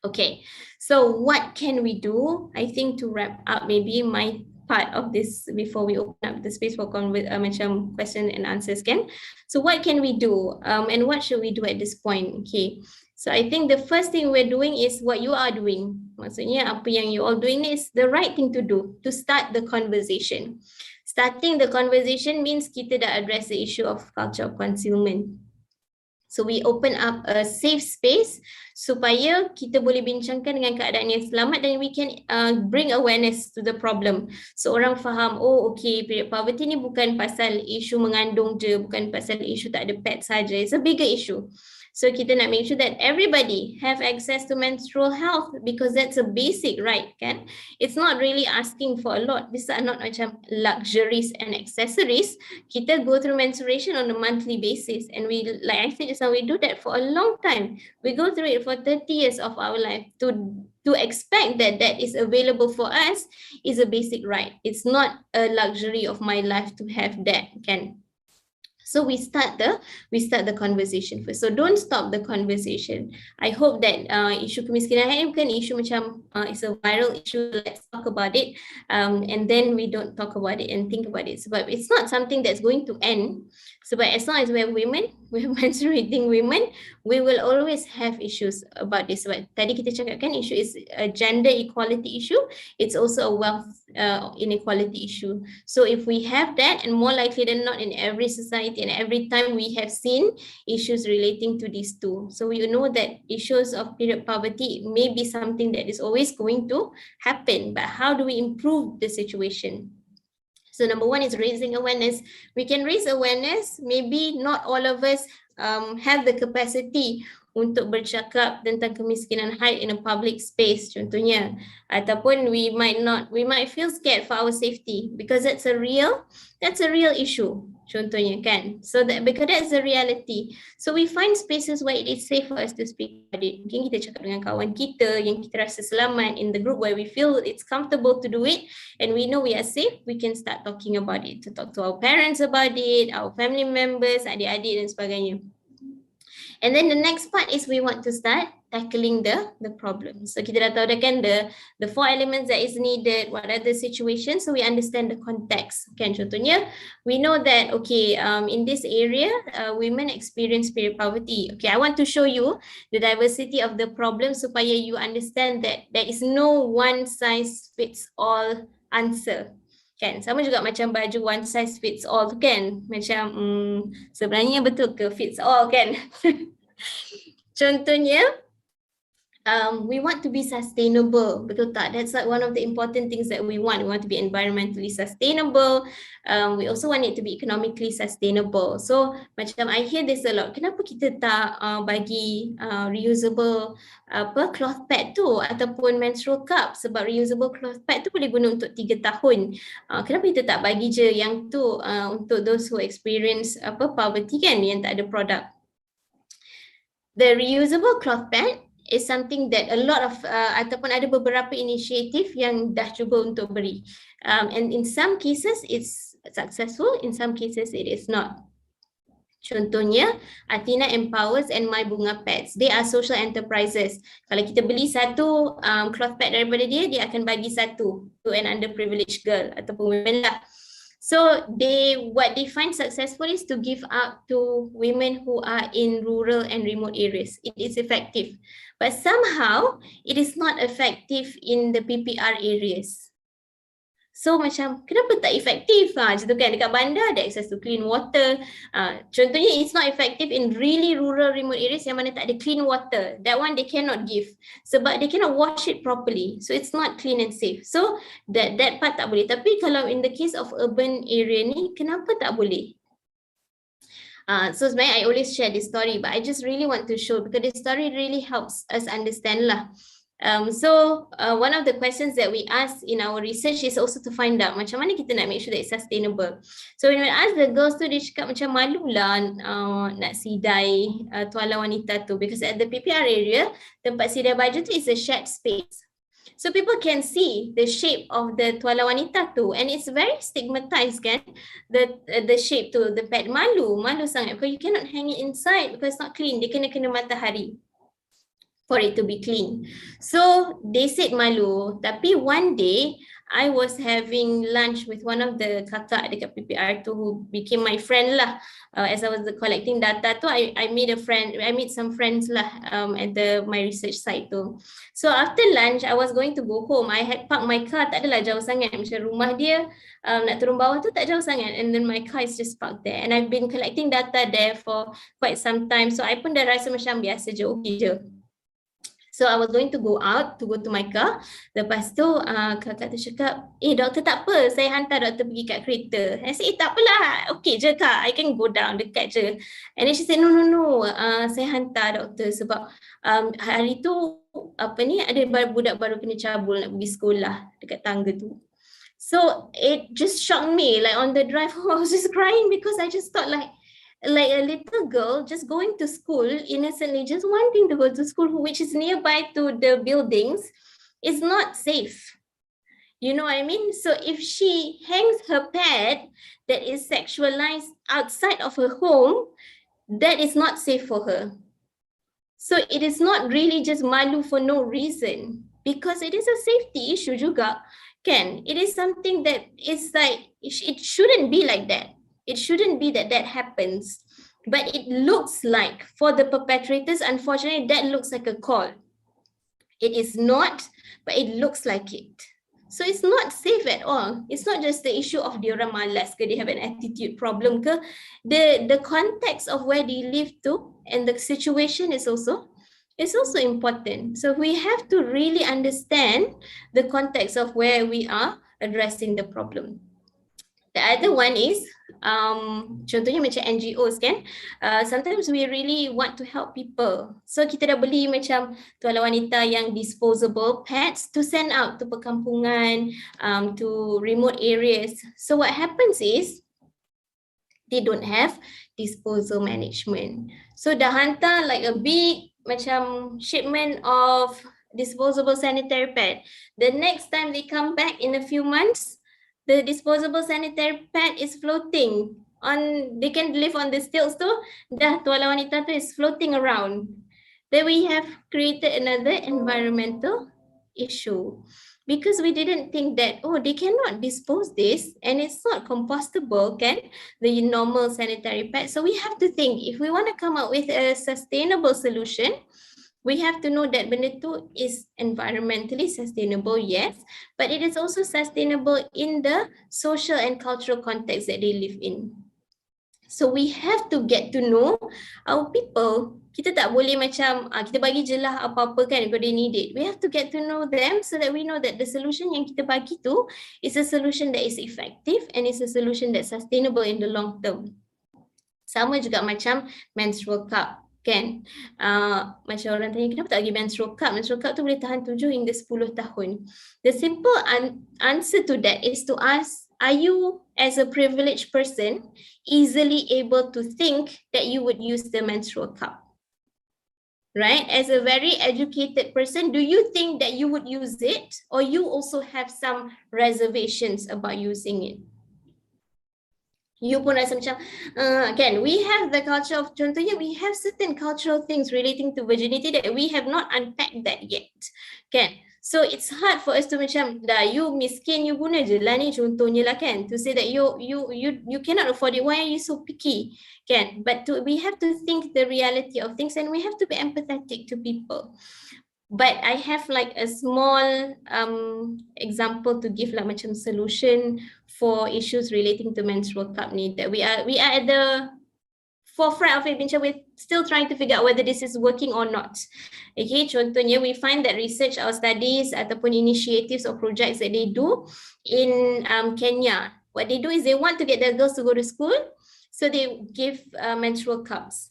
Okay, so what can we do? I think to wrap up maybe my part of this before we open up the space for macam question and answers kan. So what can we do and what should we do at this point? Okay, so I think the first thing we're doing is what you are doing. Maksudnya apa yang you all doing is the right thing to do, to start the conversation. Starting the conversation means kita dah address the issue of culture of concealment. So we open up a safe space supaya kita boleh bincangkan dengan keadaan yang selamat, dan we can bring awareness to the problem. So orang faham, oh okay, period poverty ni bukan pasal isu mengandung je, bukan pasal isu tak ada pet saja. It's a bigger issue. So kita nak make sure that everybody have access to menstrual health, because that's a basic right kan. It's not really asking for a lot. These are not macam luxuries and accessories. Kita go through menstruation on a monthly basis, and we, like I said just now, we do that for a long time. We go through it for 30 years of our life. To expect that that is available for us is a basic right. It's not a luxury of my life to have that kan. So we start the conversation first. So don't stop the conversation. I hope that isu kemiskinan ni bukan isu macam it's a viral issue, let's talk about it, and then we don't talk about it and think about it. Sebab it's not something that's going to end. Sebab as long as we're women, we're menstruating women, we will always have issues about this. Sebab tadi kita cakapkan issue is a gender equality issue. It's also a wealth inequality issue. So if we have that, and more likely than not in every society and every time we have seen issues relating to these two. So we know that issues of period poverty may be something that is always going to happen, but how do we improve the situation? So number one is raising awareness. We can raise awareness. Maybe not all of us have the capacity untuk bercakap tentang kemiskinan height in a public space contohnya, ataupun we might feel scared for our safety because that's a real issue contohnya kan. So that because that's the reality, so we find spaces where it is safe for us to speak about it. Mungkin kita cakap dengan kawan kita yang kita rasa selamat, in the group where we feel it's comfortable to do it and we know we are safe, we can start talking about it, to talk to our parents about it, our family members, adik-adik dan sebagainya. And then the next part is we want to start tackling the problem. So kita dah tahu dah kan the four elements that is needed, what are the situations, so we understand the context. Kan contohnya, we know that okay, in this area, women experience period poverty. Okay, I want to show you the diversity of the problem supaya you understand that there is no one size fits all answer. Kan, sama juga macam baju one size fits all tu kan, macam sebenarnya betul ke fits all kan. Contohnya we want to be sustainable, betul tak? That's like one of the important things that we want. We want to be environmentally sustainable. We also want it to be economically sustainable. So macam I hear this a lot. Kenapa kita tak bagi reusable cloth pad tu ataupun menstrual cup? Sebab reusable cloth pad tu boleh guna untuk 3 tahun. Kenapa kita tak bagi je yang tu untuk those who experience poverty kan, yang tak ada produk? The reusable cloth pad is something that a lot of ataupun ada beberapa inisiatif yang dah cuba untuk beri, and in some cases it's successful, in some cases it is not. Contohnya Athena Empowers and My Bunga Pets, they are social enterprises. Kalau kita beli satu cloth pad daripada dia akan bagi satu to an underprivileged girl ataupun women lah. So what they find successful is to give out to women who are in rural and remote areas. It is effective, but somehow it is not effective in the PPR areas. So macam kenapa tak efektif? Macam tu kan, dekat bandar ada access to clean water. Contohnya it's not effective in really rural remote areas yang mana tak ada clean water. That one they cannot give sebab they cannot wash it properly. So it's not clean and safe. So that part tak boleh. Tapi kalau in the case of urban area ni, kenapa tak boleh? So sebenarnya I always share this story, but I just really want to show because this story really helps us understand lah. One of the questions that we ask in our research is also to find out macam mana kita nak make sure that it's sustainable. So when we ask the girls tu, dia cakap macam malulah nak sidai tuala wanita tu, because at the PPR area, tempat sidai baju tu is a shared space. So people can see the shape of the tuala wanita tu, and it's very stigmatized kan, the shape tu, the pad malu sangat because you cannot hang it inside because it's not clean. Dia kena matahari for it to be clean. So they said malu. Tapi one day I was having lunch with one of the kakak dekat PPR tu who became my friend lah. As I was collecting data tu, I made some friends lah at my research site tu. So after lunch, I was going to go home. I had parked my car, tak adalah jauh sangat. Macam rumah dia nak turun bawah tu tak jauh sangat. And then my car is just parked there. And I've been collecting data there for quite some time. So I pun dah rasa macam biasa je, okay je. So I was going to go to my car. Lepas tu kakak tu cakap, doktor tak apa, saya hantar doktor pergi kat kereta. I said, tak apalah, okay je kak, I can go down, dekat je. And then she said, no, saya hantar doktor sebab hari tu ada budak baru kena cabul nak pergi sekolah dekat tangga tu. So it just shocked me, like on the drive home I was just crying because I just thought like a little girl just going to school innocently, just wanting to go to school, which is nearby to the buildings, is not safe. You know what I mean? So if she hangs her pad that is sexualized outside of her home, that is not safe for her. So it is not really just malu for no reason, because it is a safety issue juga. Kan? It is something that is like, it shouldn't be like that. It shouldn't be that happens, but it looks like for the perpetrators, unfortunately, that looks like a call. It is not, but it looks like it. So it's not safe at all. It's not just the issue of diorang malas ke, they have an attitude problem ke. The context of where they live to and the situation is also important. So we have to really understand the context of where we are addressing the problem. The other one is, contohnya macam NGOs kan, sometimes we really want to help people. So kita dah beli macam tuala wanita yang disposable pads to send out to perkampungan, to remote areas. So what happens is, they don't have disposal management. So dah hantar like a big macam shipment of disposable sanitary pad. The next time they come back in a few months, the disposable sanitary pad is floating on, they can live on the stilts too, dah tuala wanita tu is floating around. Then we have created another environmental issue because we didn't think that, they cannot dispose this and it's not compostable, kan, the normal sanitary pad. So we have to think, if we want to come up with a sustainable solution, we have to know that benda tu is environmentally sustainable, yes, but it is also sustainable in the social and cultural context that they live in. So we have to get to know our people. Kita tak boleh macam, kita bagi je lah apa-apa kan kalau they need it. We have to get to know them so that we know that the solution yang kita bagi tu is a solution that is effective and is a solution that's sustainable in the long term. Sama juga macam menstrual cup. Kan, macam orang tanya kenapa tak bagi menstrual cup? Menstrual cup tu boleh tahan 7 hingga 10 tahun. The simple answer to that is to ask, are you as a privileged person easily able to think that you would use the menstrual cup? Right? As a very educated person, do you think that you would use it, or you also have some reservations about using it? You pun rasa macam, kan, we have the culture of, contohnya we have certain cultural things relating to virginity that we have not unpacked that yet, kan. So it's hard for us to macam, dah you miskin, you guna je lah ni, contohnya lah kan, to say that you cannot afford it, why are you so picky, kan. But we have to think the reality of things and we have to be empathetic to people. But I have like a small example to give like macam solution for issues relating to menstrual cup ni, that we are at the forefront of it, we're still trying to figure out whether this is working or not. Okay, contohnya we find that research or studies ataupun initiatives or projects that they do in Kenya, what they do is they want to get their girls to go to school, so they give menstrual cups.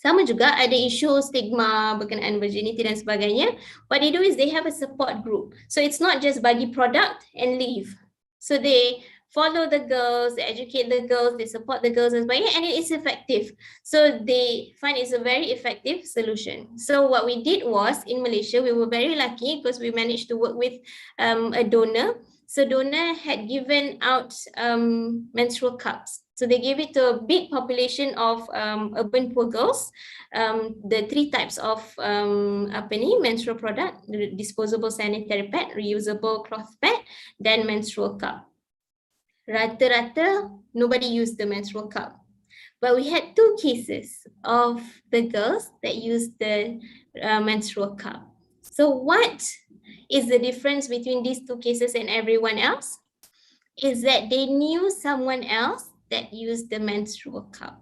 Sama juga ada isu stigma berkenaan virginity dan sebagainya. What they do is they have a support group. So it's not just bagi product and leave. So they follow the girls, they educate the girls, they support the girls and sebagainya, and it is effective. So they find it's a very effective solution. So what we did was, in Malaysia, we were very lucky because we managed to work with a donor. So donor had given out menstrual cups. So they gave it to a big population of urban poor girls. The 3 types of menstrual product: the disposable sanitary pad, reusable cloth pad, then menstrual cup. Rata-rata nobody used the menstrual cup, but we had 2 cases of the girls that used the menstrual cup. So what is the difference between these 2 cases and everyone else? Is that they knew someone else that used the menstrual cup.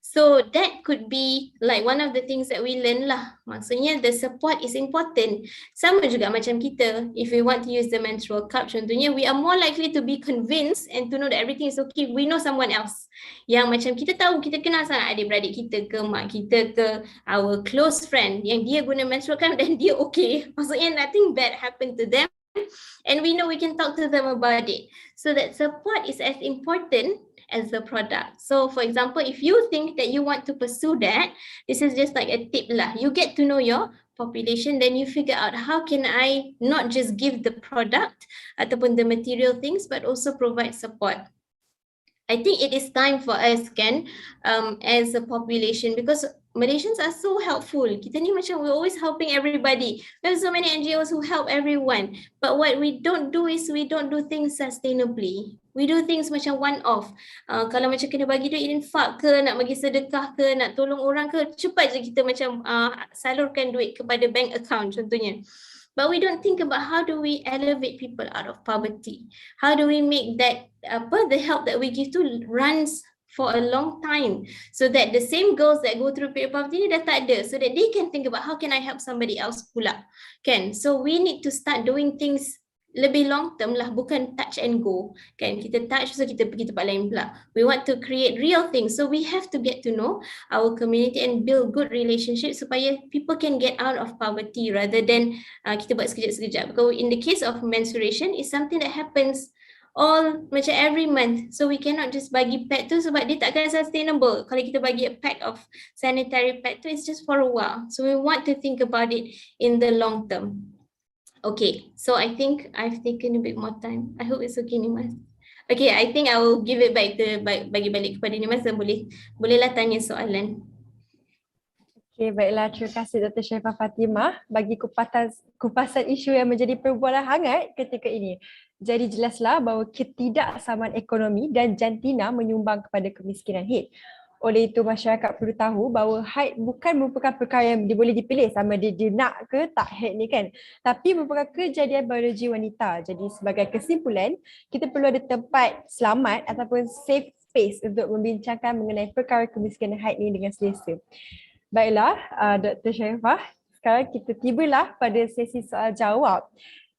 So that could be like one of the things that we learn lah. Maksudnya the support is important. Sama juga macam kita, if we want to use the menstrual cup, contohnya we are more likely to be convinced and to know that everything is okay. We know someone else yang macam kita tahu, kita kenal sangat adik-beradik kita ke, mak kita ke, our close friend yang dia guna menstrual cup dan dia okay. Maksudnya nothing bad happened to them. And we know we can talk to them about it. So that support is as important as the product. So for example, if you think that you want to pursue that, this is just like a tip lah. You get to know your population, then you figure out how can I not just give the product ataupun the material things, but also provide support. I think it is time for us, Ken, as a population, because Malaysians are so helpful. Kita ni macam we're always helping everybody. There's so many NGOs who help everyone. But what we don't do is we don't do things sustainably. We do things macam one-off. Kalau macam kena bagi duit infak ke, nak bagi sedekah ke, nak tolong orang ke, cepat je kita macam salurkan duit kepada bank account contohnya. But we don't think about how do we elevate people out of poverty? How do we make that the help that we give to runs for a long time, so that the same girls that go through period poverty ni dah tak ada, so that they can think about how can I help somebody else pula, kan? So we need to start doing things lebih long term lah, bukan touch and go, kan? Kita touch so kita pergi tempat lain pula. We want to create real things, so we have to get to know our community and build good relationships supaya people can get out of poverty rather than kita buat sekejap-sekejap. Because in the case of menstruation, is something that happens all macam every month, so we cannot just bagi pad tu sebab dia takkan sustainable. Kalau kita bagi a pack of sanitary pad tu, it's just for a while. So we want to think about it in the long term. Okay, so I think I've taken a bit more time. I hope it's okay, Nimas. Okay, I think I will give it back to bagi balik kepada Nimas dan bolehlah tanya soalan. Okay, baiklah. Terima kasih Dr. Sharifah Fatimah bagi kupasan isu yang menjadi perbualan hangat ketika ini. Jadi jelaslah bahawa ketidaksamaan ekonomi dan jantina menyumbang kepada kemiskinan HAID. Oleh itu masyarakat perlu tahu bahawa HAID bukan merupakan perkara yang boleh dipilih sama dia nak ke tak HAID ni kan. Tapi merupakan kejadian biologi wanita. Jadi sebagai kesimpulan, kita perlu ada tempat selamat ataupun safe space untuk membincangkan mengenai perkara kemiskinan HAID ni dengan selesa. Baiklah, Dr. Sharifah, sekarang kita tibalah pada sesi soal jawab.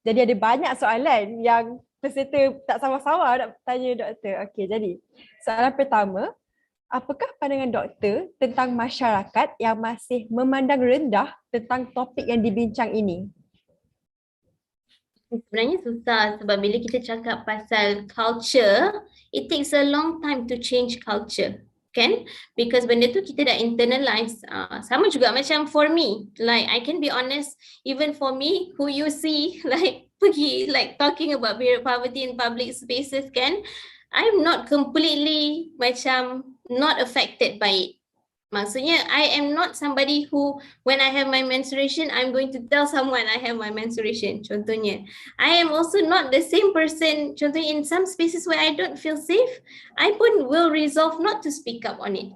Jadi ada banyak soalan yang peserta tak sama-sama nak tanya doktor. Okey, jadi soalan pertama, apakah pandangan doktor tentang masyarakat yang masih memandang rendah tentang topik yang dibincang ini? Sebenarnya susah sebab bila kita cakap pasal culture, it takes a long time to change culture. Kan? Because benda tu kita dah internalize. Sama juga macam for me, like I can be honest, even for me who you see like pergi like talking about poverty in public spaces, kan, I'm not completely macam not affected by it. Maksudnya I am not somebody who when I have my menstruation I'm going to tell someone I have my menstruation, contohnya. I am also not the same person, contohnya in some spaces where I don't feel safe, I pun will resolve not to speak up on it.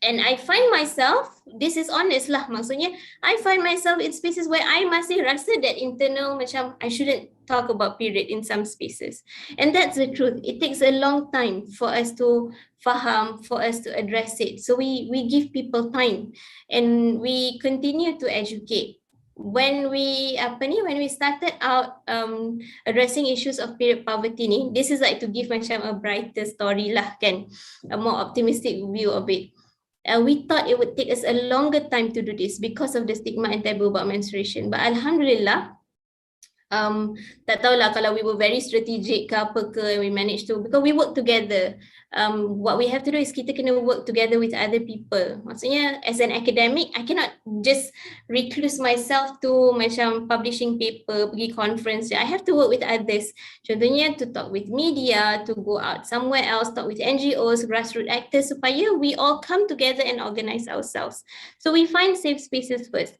And I find myself, this is honest lah, maksudnya I find myself in spaces where I masih rasa that internal macam I shouldn't talk about period in some spaces. And that's the truth. It takes a long time for us to faham, for us to address it. So we give people time and we continue to educate. When we started out addressing issues of period poverty ni, this is like to give macam a brighter story lah kan, a more optimistic view of it. We thought it would take us a longer time to do this because of the stigma and taboo about menstruation. But Alhamdulillah, tak tahulah kalau we were very strategic ke apa ke, we managed to, because we work together. What we have to do is kita kena work together with other people. Maksudnya as an academic, I cannot just recluse myself to macam publishing paper, pergi conference. I have to work with others. Contohnya to talk with media, to go out somewhere else, talk with NGOs, grassroots actors, supaya we all come together and organize ourselves. So we find safe spaces first.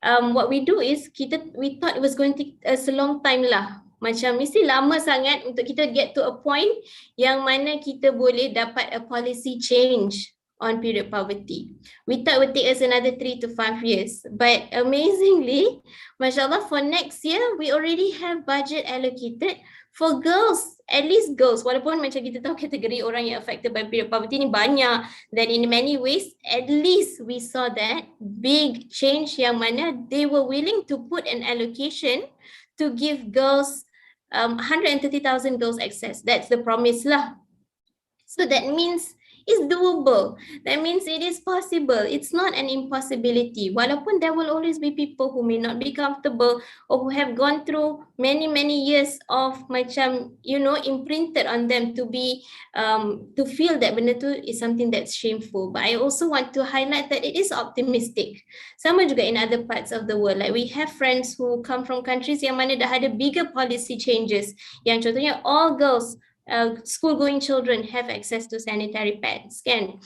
What we do is we thought it was going to take us a long time lah. Macam mesti lama sangat untuk kita get to a point yang mana kita boleh dapat a policy change on period poverty. We thought it would take us another 3 to 5 years. But amazingly, mashallah, for next year, we already have budget allocated for girls, at least girls. Walaupun macam kita tahu kategori orang yang affected by period poverty ni banyak, then in many ways, at least we saw that big change yang mana they were willing to put an allocation to give girls 130,000 girls access. That's the promise lah. So that means it's doable. That means it is possible. It's not an impossibility. Walaupun there will always be people who may not be comfortable or who have gone through many years of macam, imprinted on them to be to feel that benda tu is something that's shameful. But I also want to highlight that it is optimistic. Sama juga in other parts of the world. Like we have friends who come from countries yang mana dah ada bigger policy changes. Yang contohnya all girls, school-going children have access to sanitary pads, kan?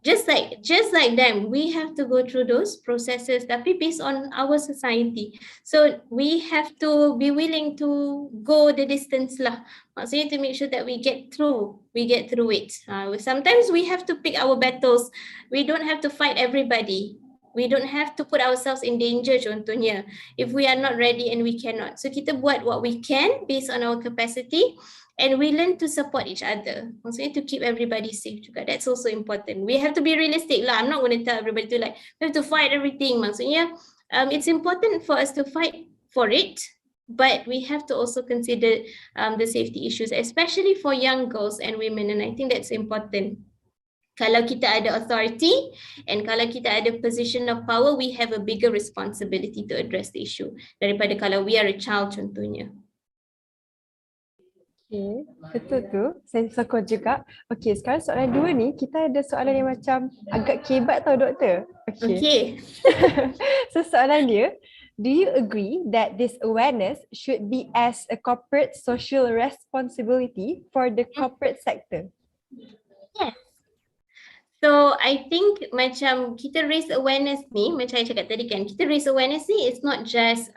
Just like them, we have to go through those processes, tapi based on our society. So we have to be willing to go the distance lah. Maksudnya to make sure that we get through it. Sometimes we have to pick our battles. We don't have to fight everybody. We don't have to put ourselves in danger contohnya if we are not ready and we cannot. So kita buat what we can based on our capacity. And we learn to support each other. Maksudnya to keep everybody safe juga. That's also important. We have to be realistic lah. I'm not going to tell everybody to we have to fight everything. Maksudnya it's important for us to fight for it, but we have to also consider the safety issues, especially for young girls and women. And I think that's important. Kalau kita ada authority and kalau kita ada position of power, we have a bigger responsibility to address the issue daripada kalau we are a child contohnya. Okay, betul tu. Saya sokong juga. Okay, sekarang soalan 2 ni, kita ada soalan yang macam agak kebat tau doktor. Okay. So soalan dia, do you agree that this awareness should be as a corporate social responsibility for the corporate sector? Yes. So I think macam kita raise awareness ni, macam saya cakap tadi kan, kita raise awareness ni it's not just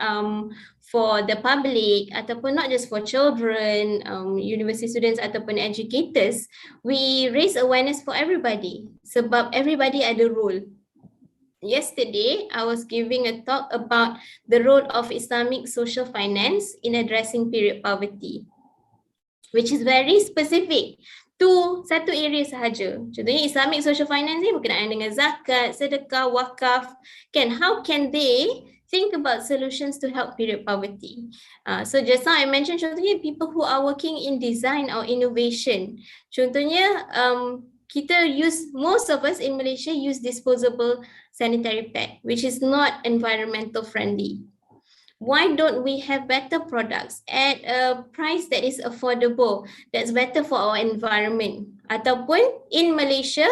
for the public ataupun not just for children, university students ataupun educators. We raise awareness for everybody sebab everybody ada role. Yesterday, I was giving a talk about the role of Islamic social finance in addressing period poverty, which is very specific to satu area sahaja. Contohnya Islamic social finance ni berkenaan dengan zakat, sedekah, wakaf. How can they think about solutions to help period poverty? So just now I mentioned contohnya people who are working in design or innovation. Contohnya most of us in Malaysia use disposable sanitary pad, which is not environmental friendly. Why don't we have better products at a price that is affordable, that's better for our environment? Ataupun in Malaysia,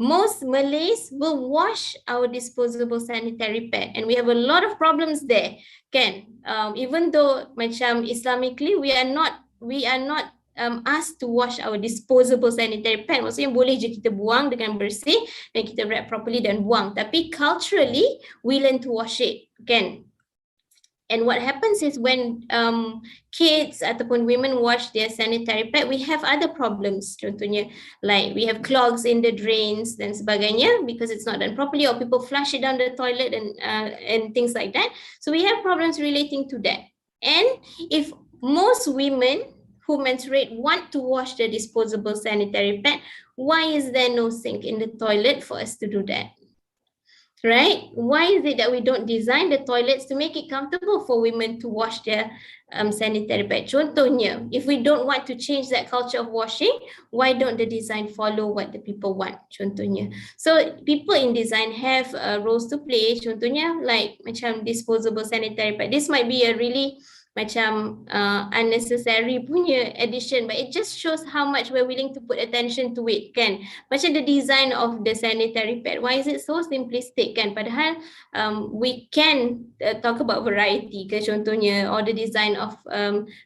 most Malays will wash our disposable sanitary pad, and we have a lot of problems there. Even though macam Islamically we are not asked to wash our disposable sanitary pad, maksudnya boleh je kita buang dengan bersih dan kita wrap properly dan buang. Tapi culturally we learn to wash it, And what happens is when kids ataupun women wash their sanitary pad, we have other problems. Contohnya, like we have clogs in the drains dan sebagainya because it's not done properly, or people flush it down the toilet and things like that. So we have problems relating to that. And if most women who menstruate want to wash the disposable sanitary pad, why is there no sink in the toilet for us to do that? Right? Why is it that we don't design the toilets to make it comfortable for women to wash their sanitary pad? Contohnya, if we don't want to change that culture of washing, why don't the design follow what the people want? Contohnya. So people in design have roles to play. Contohnya like macam disposable sanitary pad. This might be a really macam unnecessary punya addition, but it just shows how much we're willing to put attention to it, kan? Macam the design of the sanitary pad, why is it so simplistic, kan? Padahal we can talk about variety, ke contohnya, or the design of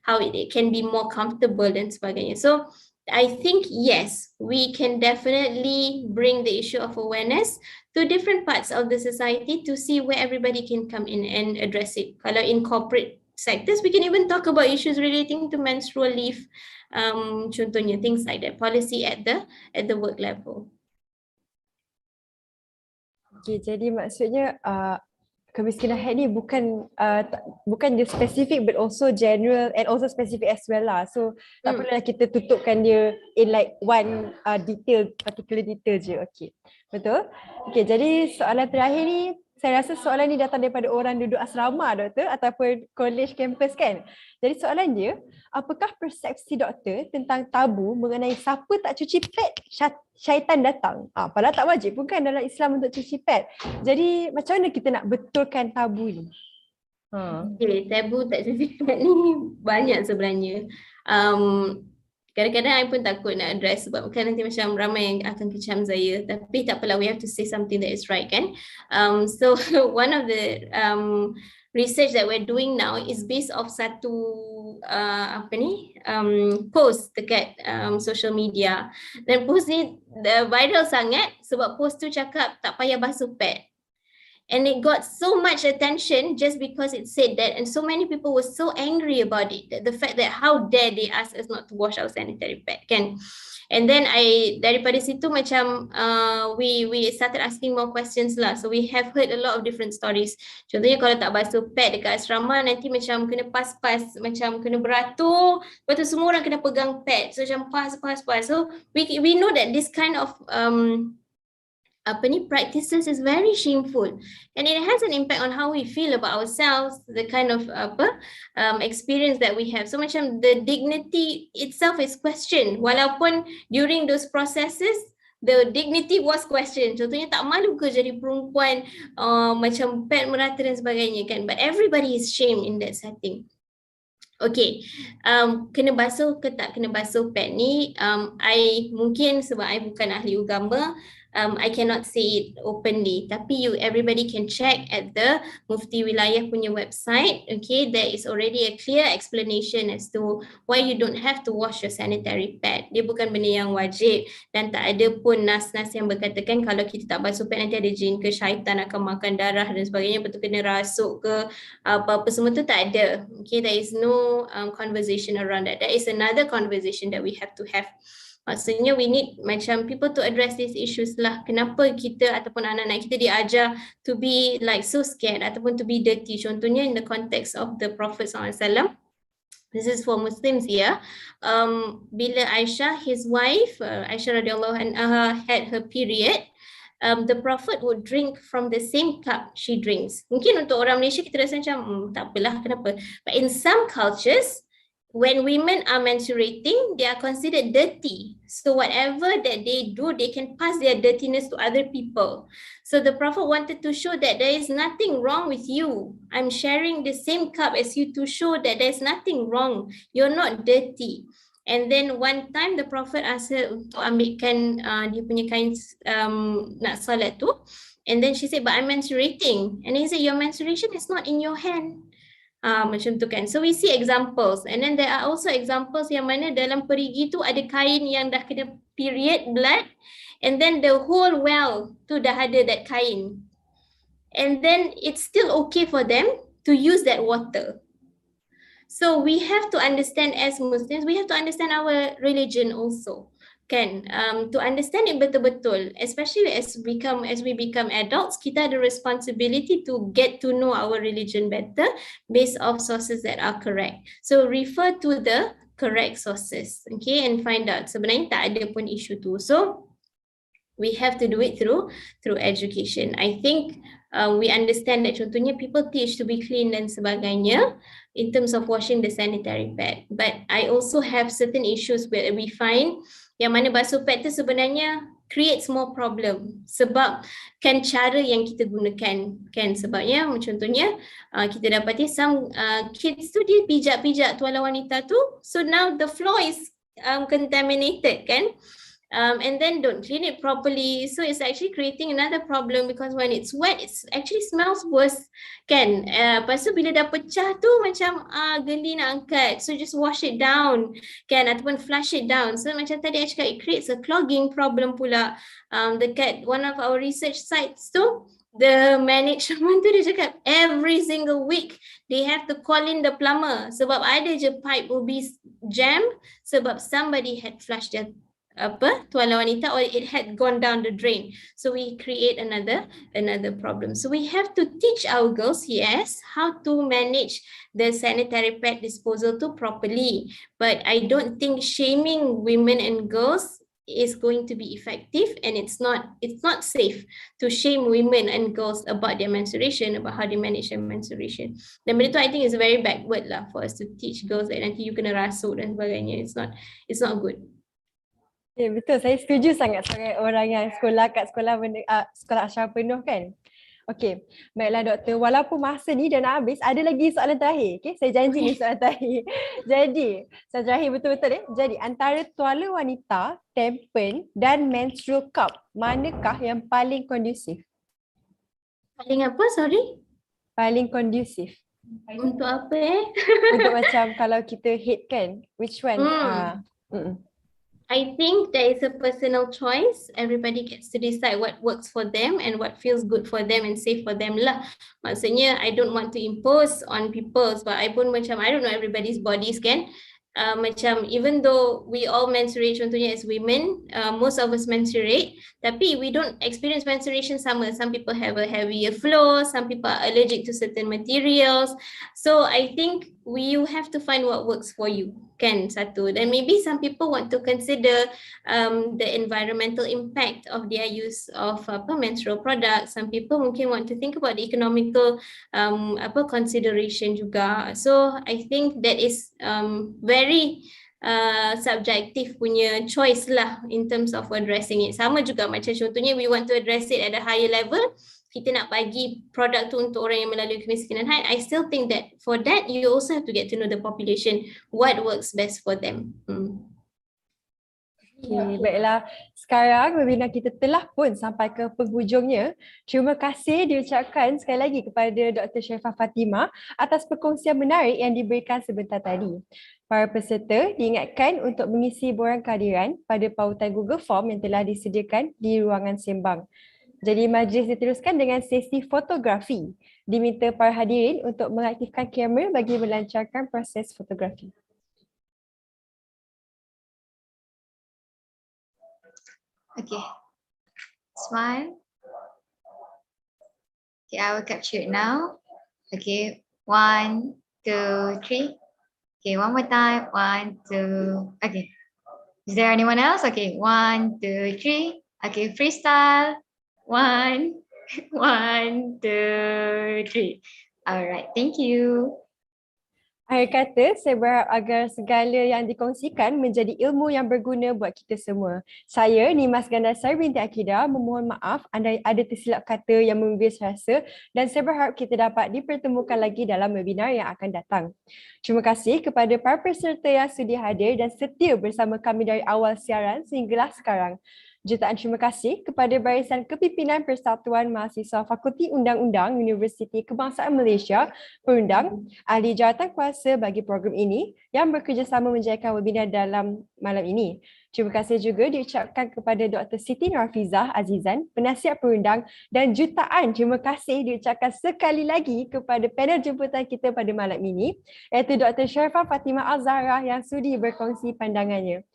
how it can be more comfortable dan sebagainya. So I think yes, we can definitely bring the issue of awareness to different parts of the society to see where everybody can come in and address it. Kalau in corporate sectors, we can even talk about issues relating to menstrual leave, contohnya things like that, policy at the work level. Okay, jadi maksudnya kemiskinan haid ni bukan dia specific but also general and also specific as well lah. So tak perlulah kita tutupkan dia in like one particular detail je. Okay, betul? Okay, jadi soalan terakhir ni, saya rasa soalan ni datang daripada orang duduk asrama, doktor, ataupun college campus, kan? Jadi soalan dia, apakah persepsi doktor tentang tabu mengenai siapa tak cuci pad, syaitan datang? Padahal tak wajib pun kan dalam Islam untuk cuci pad. Jadi macam mana kita nak betulkan tabu ni? Okay, tabu tak cuci pad ni banyak sebenarnya. Kadang-kadang I pun takut nak address sebab kan nanti macam ramai yang akan kecam saya. Tapi tak apalah, we have to say something that is right, kan? So one of the research that we're doing now is based off satu post dekat social media. Dan post ni viral sangat sebab post tu cakap tak payah basuh pad. And it got so much attention just because it said that, and so many people were so angry about it, the fact that how dare they ask us not to wash our sanitary pad, kan? And then daripada situ macam we started asking more questions lah. So we have heard a lot of different stories. Contohnya kalau tak basuh pad dekat asrama, nanti macam kena pas-pas, macam kena beratur, lepas tu semua orang kena pegang pad. So macam pas. So we know that this kind of practices is very shameful, and it has an impact on how we feel about ourselves, the kind of experience that we have. So macam the dignity itself is questioned, walaupun during those processes the dignity was questioned. Contohnya tak malu ke jadi perempuan macam pad merata dan sebagainya, kan? But everybody is shamed in that setting. Okay, kena basuh ke tak kena basuh pad ni, mungkin sebab I bukan ahli agama, I cannot say it openly, tapi everybody can check at the Mufti Wilayah punya website. Okay, there is already a clear explanation as to why you don't have to wash your sanitary pad. Dia bukan benda yang wajib, dan tak ada pun nas-nas yang berkatakan kalau kita tak basuh pad nanti ada jin ke syaitan akan makan darah dan sebagainya, betul kena rasuk ke apa-apa semua tu, tak ada. Okay, there is no conversation around that. That is another conversation that we have to have. Maksudnya we need macam people to address these issues lah. Kenapa kita ataupun anak-anak kita diajar to be like so scared ataupun to be dirty. Contohnya in the context of the Prophet SAW. This is for Muslims here. Bila Aisyah, his wife, Aisyah radhiyallahu anha had her period, the Prophet would drink from the same cup she drinks. Mungkin untuk orang Malaysia kita rasa macam tak apalah, kenapa? But in some cultures, when women are menstruating, they are considered dirty. So whatever that they do, they can pass their dirtiness to other people. So the Prophet wanted to show that there is nothing wrong with you. I'm sharing the same cup as you to show that there's nothing wrong. You're not dirty. And then one time the Prophet asked her untuk ambilkan dia punya kain nak solat tu. And then she said, but I'm menstruating. And he said, your menstruation is not in your hand. Macam tu kan. So we see examples, and then there are also examples yang mana dalam perigi tu ada kain yang dah kena period blood, and then the whole well tu dah ada that kain, and then it's still okay for them to use that water. So we have to understand, as Muslims, we have to understand our religion also. Kan, to understand it betul-betul, especially as we become adults, kita ada responsibility to get to know our religion better based off sources that are correct. So refer to the correct sources, okay, and find out. Sebenarnya tak ada pun isu tu. So we have to do it through education. I think we understand that contohnya people teach to be clean dan sebagainya in terms of washing the sanitary pad. But I also have certain issues where we find yang mana basuh pad tu sebenarnya creates more problem sebab kan cara yang kita gunakan kan, sebabnya contohnya kita dapati some kids tu dia pijak-pijak tuala wanita tu, so now the floor is contaminated kan. And then don't clean it properly, so it's actually creating another problem because when it's wet, it actually smells worse kan. Lepas tu bila dah pecah tu macam geli nak angkat, so just wash it down kan, ataupun flush it down. So macam tadi I cakap, it creates a clogging problem pula. Dekat one of our research sites tu, the management tu dia cakap every single week they have to call in the plumber sebab ada je pipe will be jam sebab somebody had flushed their tuala wanita or it had gone down the drain. So we create another problem. So we have to teach our girls, yes, how to manage the sanitary pad disposal too properly. But I don't think shaming women and girls is going to be effective, and it's not safe to shame women and girls about their menstruation, about how they manage their menstruation. Dan benda tu I think is very backward lah for us to teach girls that nanti you kena rasuk dan sebagainya. It's not good. Ya, betul, saya setuju sangat sebagai orang yang sekolah kat sekolah Ashraf penuh kan. Okey, baiklah doktor, walaupun masa ni dah nak habis, ada lagi soalan terakhir. Okay, saya janji ni soalan terakhir. Jadi, soalan terakhir betul-betul Jadi, antara tuala wanita, tampon dan menstrual cup, manakah yang paling kondusif? Paling apa, sorry? Paling kondusif. Untuk apa Untuk macam kalau kita hate kan, which one? I think there is a personal choice. Everybody gets to decide what works for them and what feels good for them and safe for them lah. Maksudnya, I don't want to impose on people sebab I pun macam, I don't know everybody's bodies kan. Macam even though we all menstruate contohnya as women, most of us menstruate, tapi we don't experience menstruation sama. Some people have a heavier flow, some people are allergic to certain materials. So I think you have to find what works for you kan, satu. Dan maybe some people want to consider the environmental impact of their use of menstrual products. Some people mungkin want to think about the economical consideration juga. So I think that is very subjective punya choice lah in terms of addressing it. Sama juga macam contohnya we want to address it at a higher level, kita nak bagi produk tu untuk orang yang melalui kemiskinan haid. I still think that for that you also have to get to know the population, what works best for them. Okay, baiklah. Sekarang webinar kita telah pun sampai ke penghujungnya. Terima kasih diucapkan sekali lagi kepada Dr. Sharifah Fatimah atas perkongsian menarik yang diberikan sebentar tadi. Para peserta diingatkan untuk mengisi borang kehadiran pada pautan Google Form yang telah disediakan di ruangan sembang. Jadi majlis diteruskan dengan sesi fotografi. Diminta para hadirin untuk mengaktifkan kamera bagi melancarkan proses fotografi. Okay, smile. Okay, I will capture it now. Okay, 1, 2, 3. Okay, one more time. 1, 2. Okay. Is there anyone else? Okay, 1, 2, 3. Okay, freestyle. 1, 1, 2, 3. All right, thank you. Akhir kata, saya berharap agar segala yang dikongsikan menjadi ilmu yang berguna buat kita semua. Saya, Nimas Gandasari binti Akidah, memohon maaf andai ada tersilap kata yang membius rasa dan saya berharap kita dapat dipertemukan lagi dalam webinar yang akan datang. Terima kasih kepada para peserta yang sudi hadir dan setia bersama kami dari awal siaran sehinggalah sekarang. Jutaan terima kasih kepada Barisan Kepimpinan Persatuan Mahasiswa Fakulti Undang-Undang Universiti Kebangsaan Malaysia, Perundang, ahli jawatan kuasa bagi program ini yang bekerjasama menjayakan webinar dalam malam ini. Terima kasih juga diucapkan kepada Dr. Siti Nurhafizah Azizan, penasihat perundang, dan jutaan terima kasih diucapkan sekali lagi kepada panel jemputan kita pada malam ini, iaitu Dr. Sharifah Fatimah Al-Zahra yang sudi berkongsi pandangannya.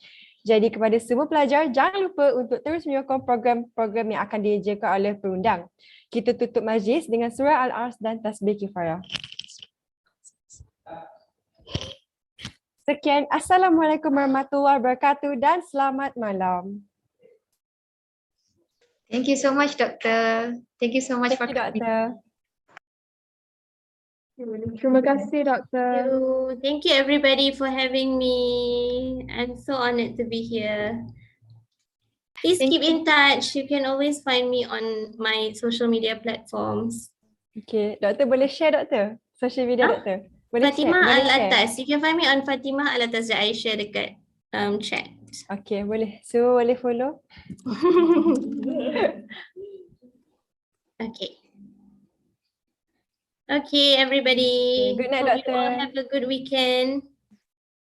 Jadi kepada semua pelajar, jangan lupa untuk terus menyokong program-program yang akan dijaga oleh perundang. Kita tutup majlis dengan surah Al-Ars dan tasbih kifayah. Sekian, Assalamualaikum warahmatullahi wabarakatuh dan selamat malam. Thank you so much, Doctor. Thank you so much for Thank you, coming. Doktor. Terima kasih, Doktor. Thank you everybody for having me. I'm so honored to be here. Please keep in touch. You can always find me on my social media platforms. Okay, Doktor boleh share, Doktor? Social media, Doktor? Boleh Fatimah boleh Al-Atas. You can find me on Fatimah Al-Atas that I share dekat chat. Okay, boleh. So, boleh follow? Okay. Okay, everybody. Good night, Hope you all Doctor. have a good weekend.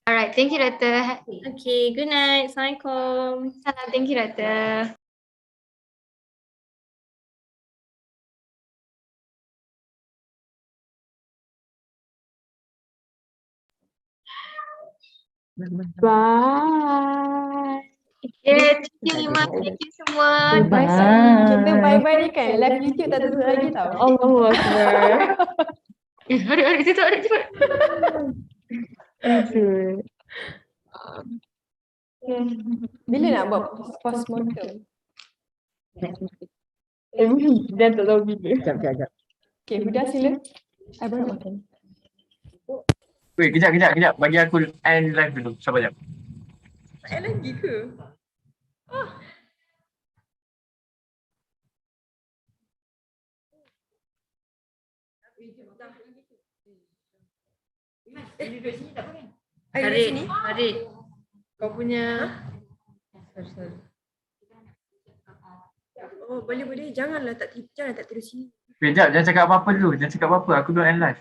All right, thank you, Doctor. Okay, good night. Assalamualaikum. Salam, thank you, Doctor. Bye. Yeah, thank you, Lima. Thank you semua. Kita bye-bye ni kan. Live YouTube tak tutup lagi tau. Allahu Akbar. Ada situ, ada cepat. Aduh. Bila nak buat postmortem? Dia tak tahu bila. Kejap. Okay, Huda sila. I baru nak makan. Wait, kejap. Bagi aku end live dulu. Sabar jap. Tak lagi ke? Farid. Kau punya. Oh, boleh. Janganlah tak tidur sini. Wait, jangan cakap apa-apa dulu. Aku belum end live.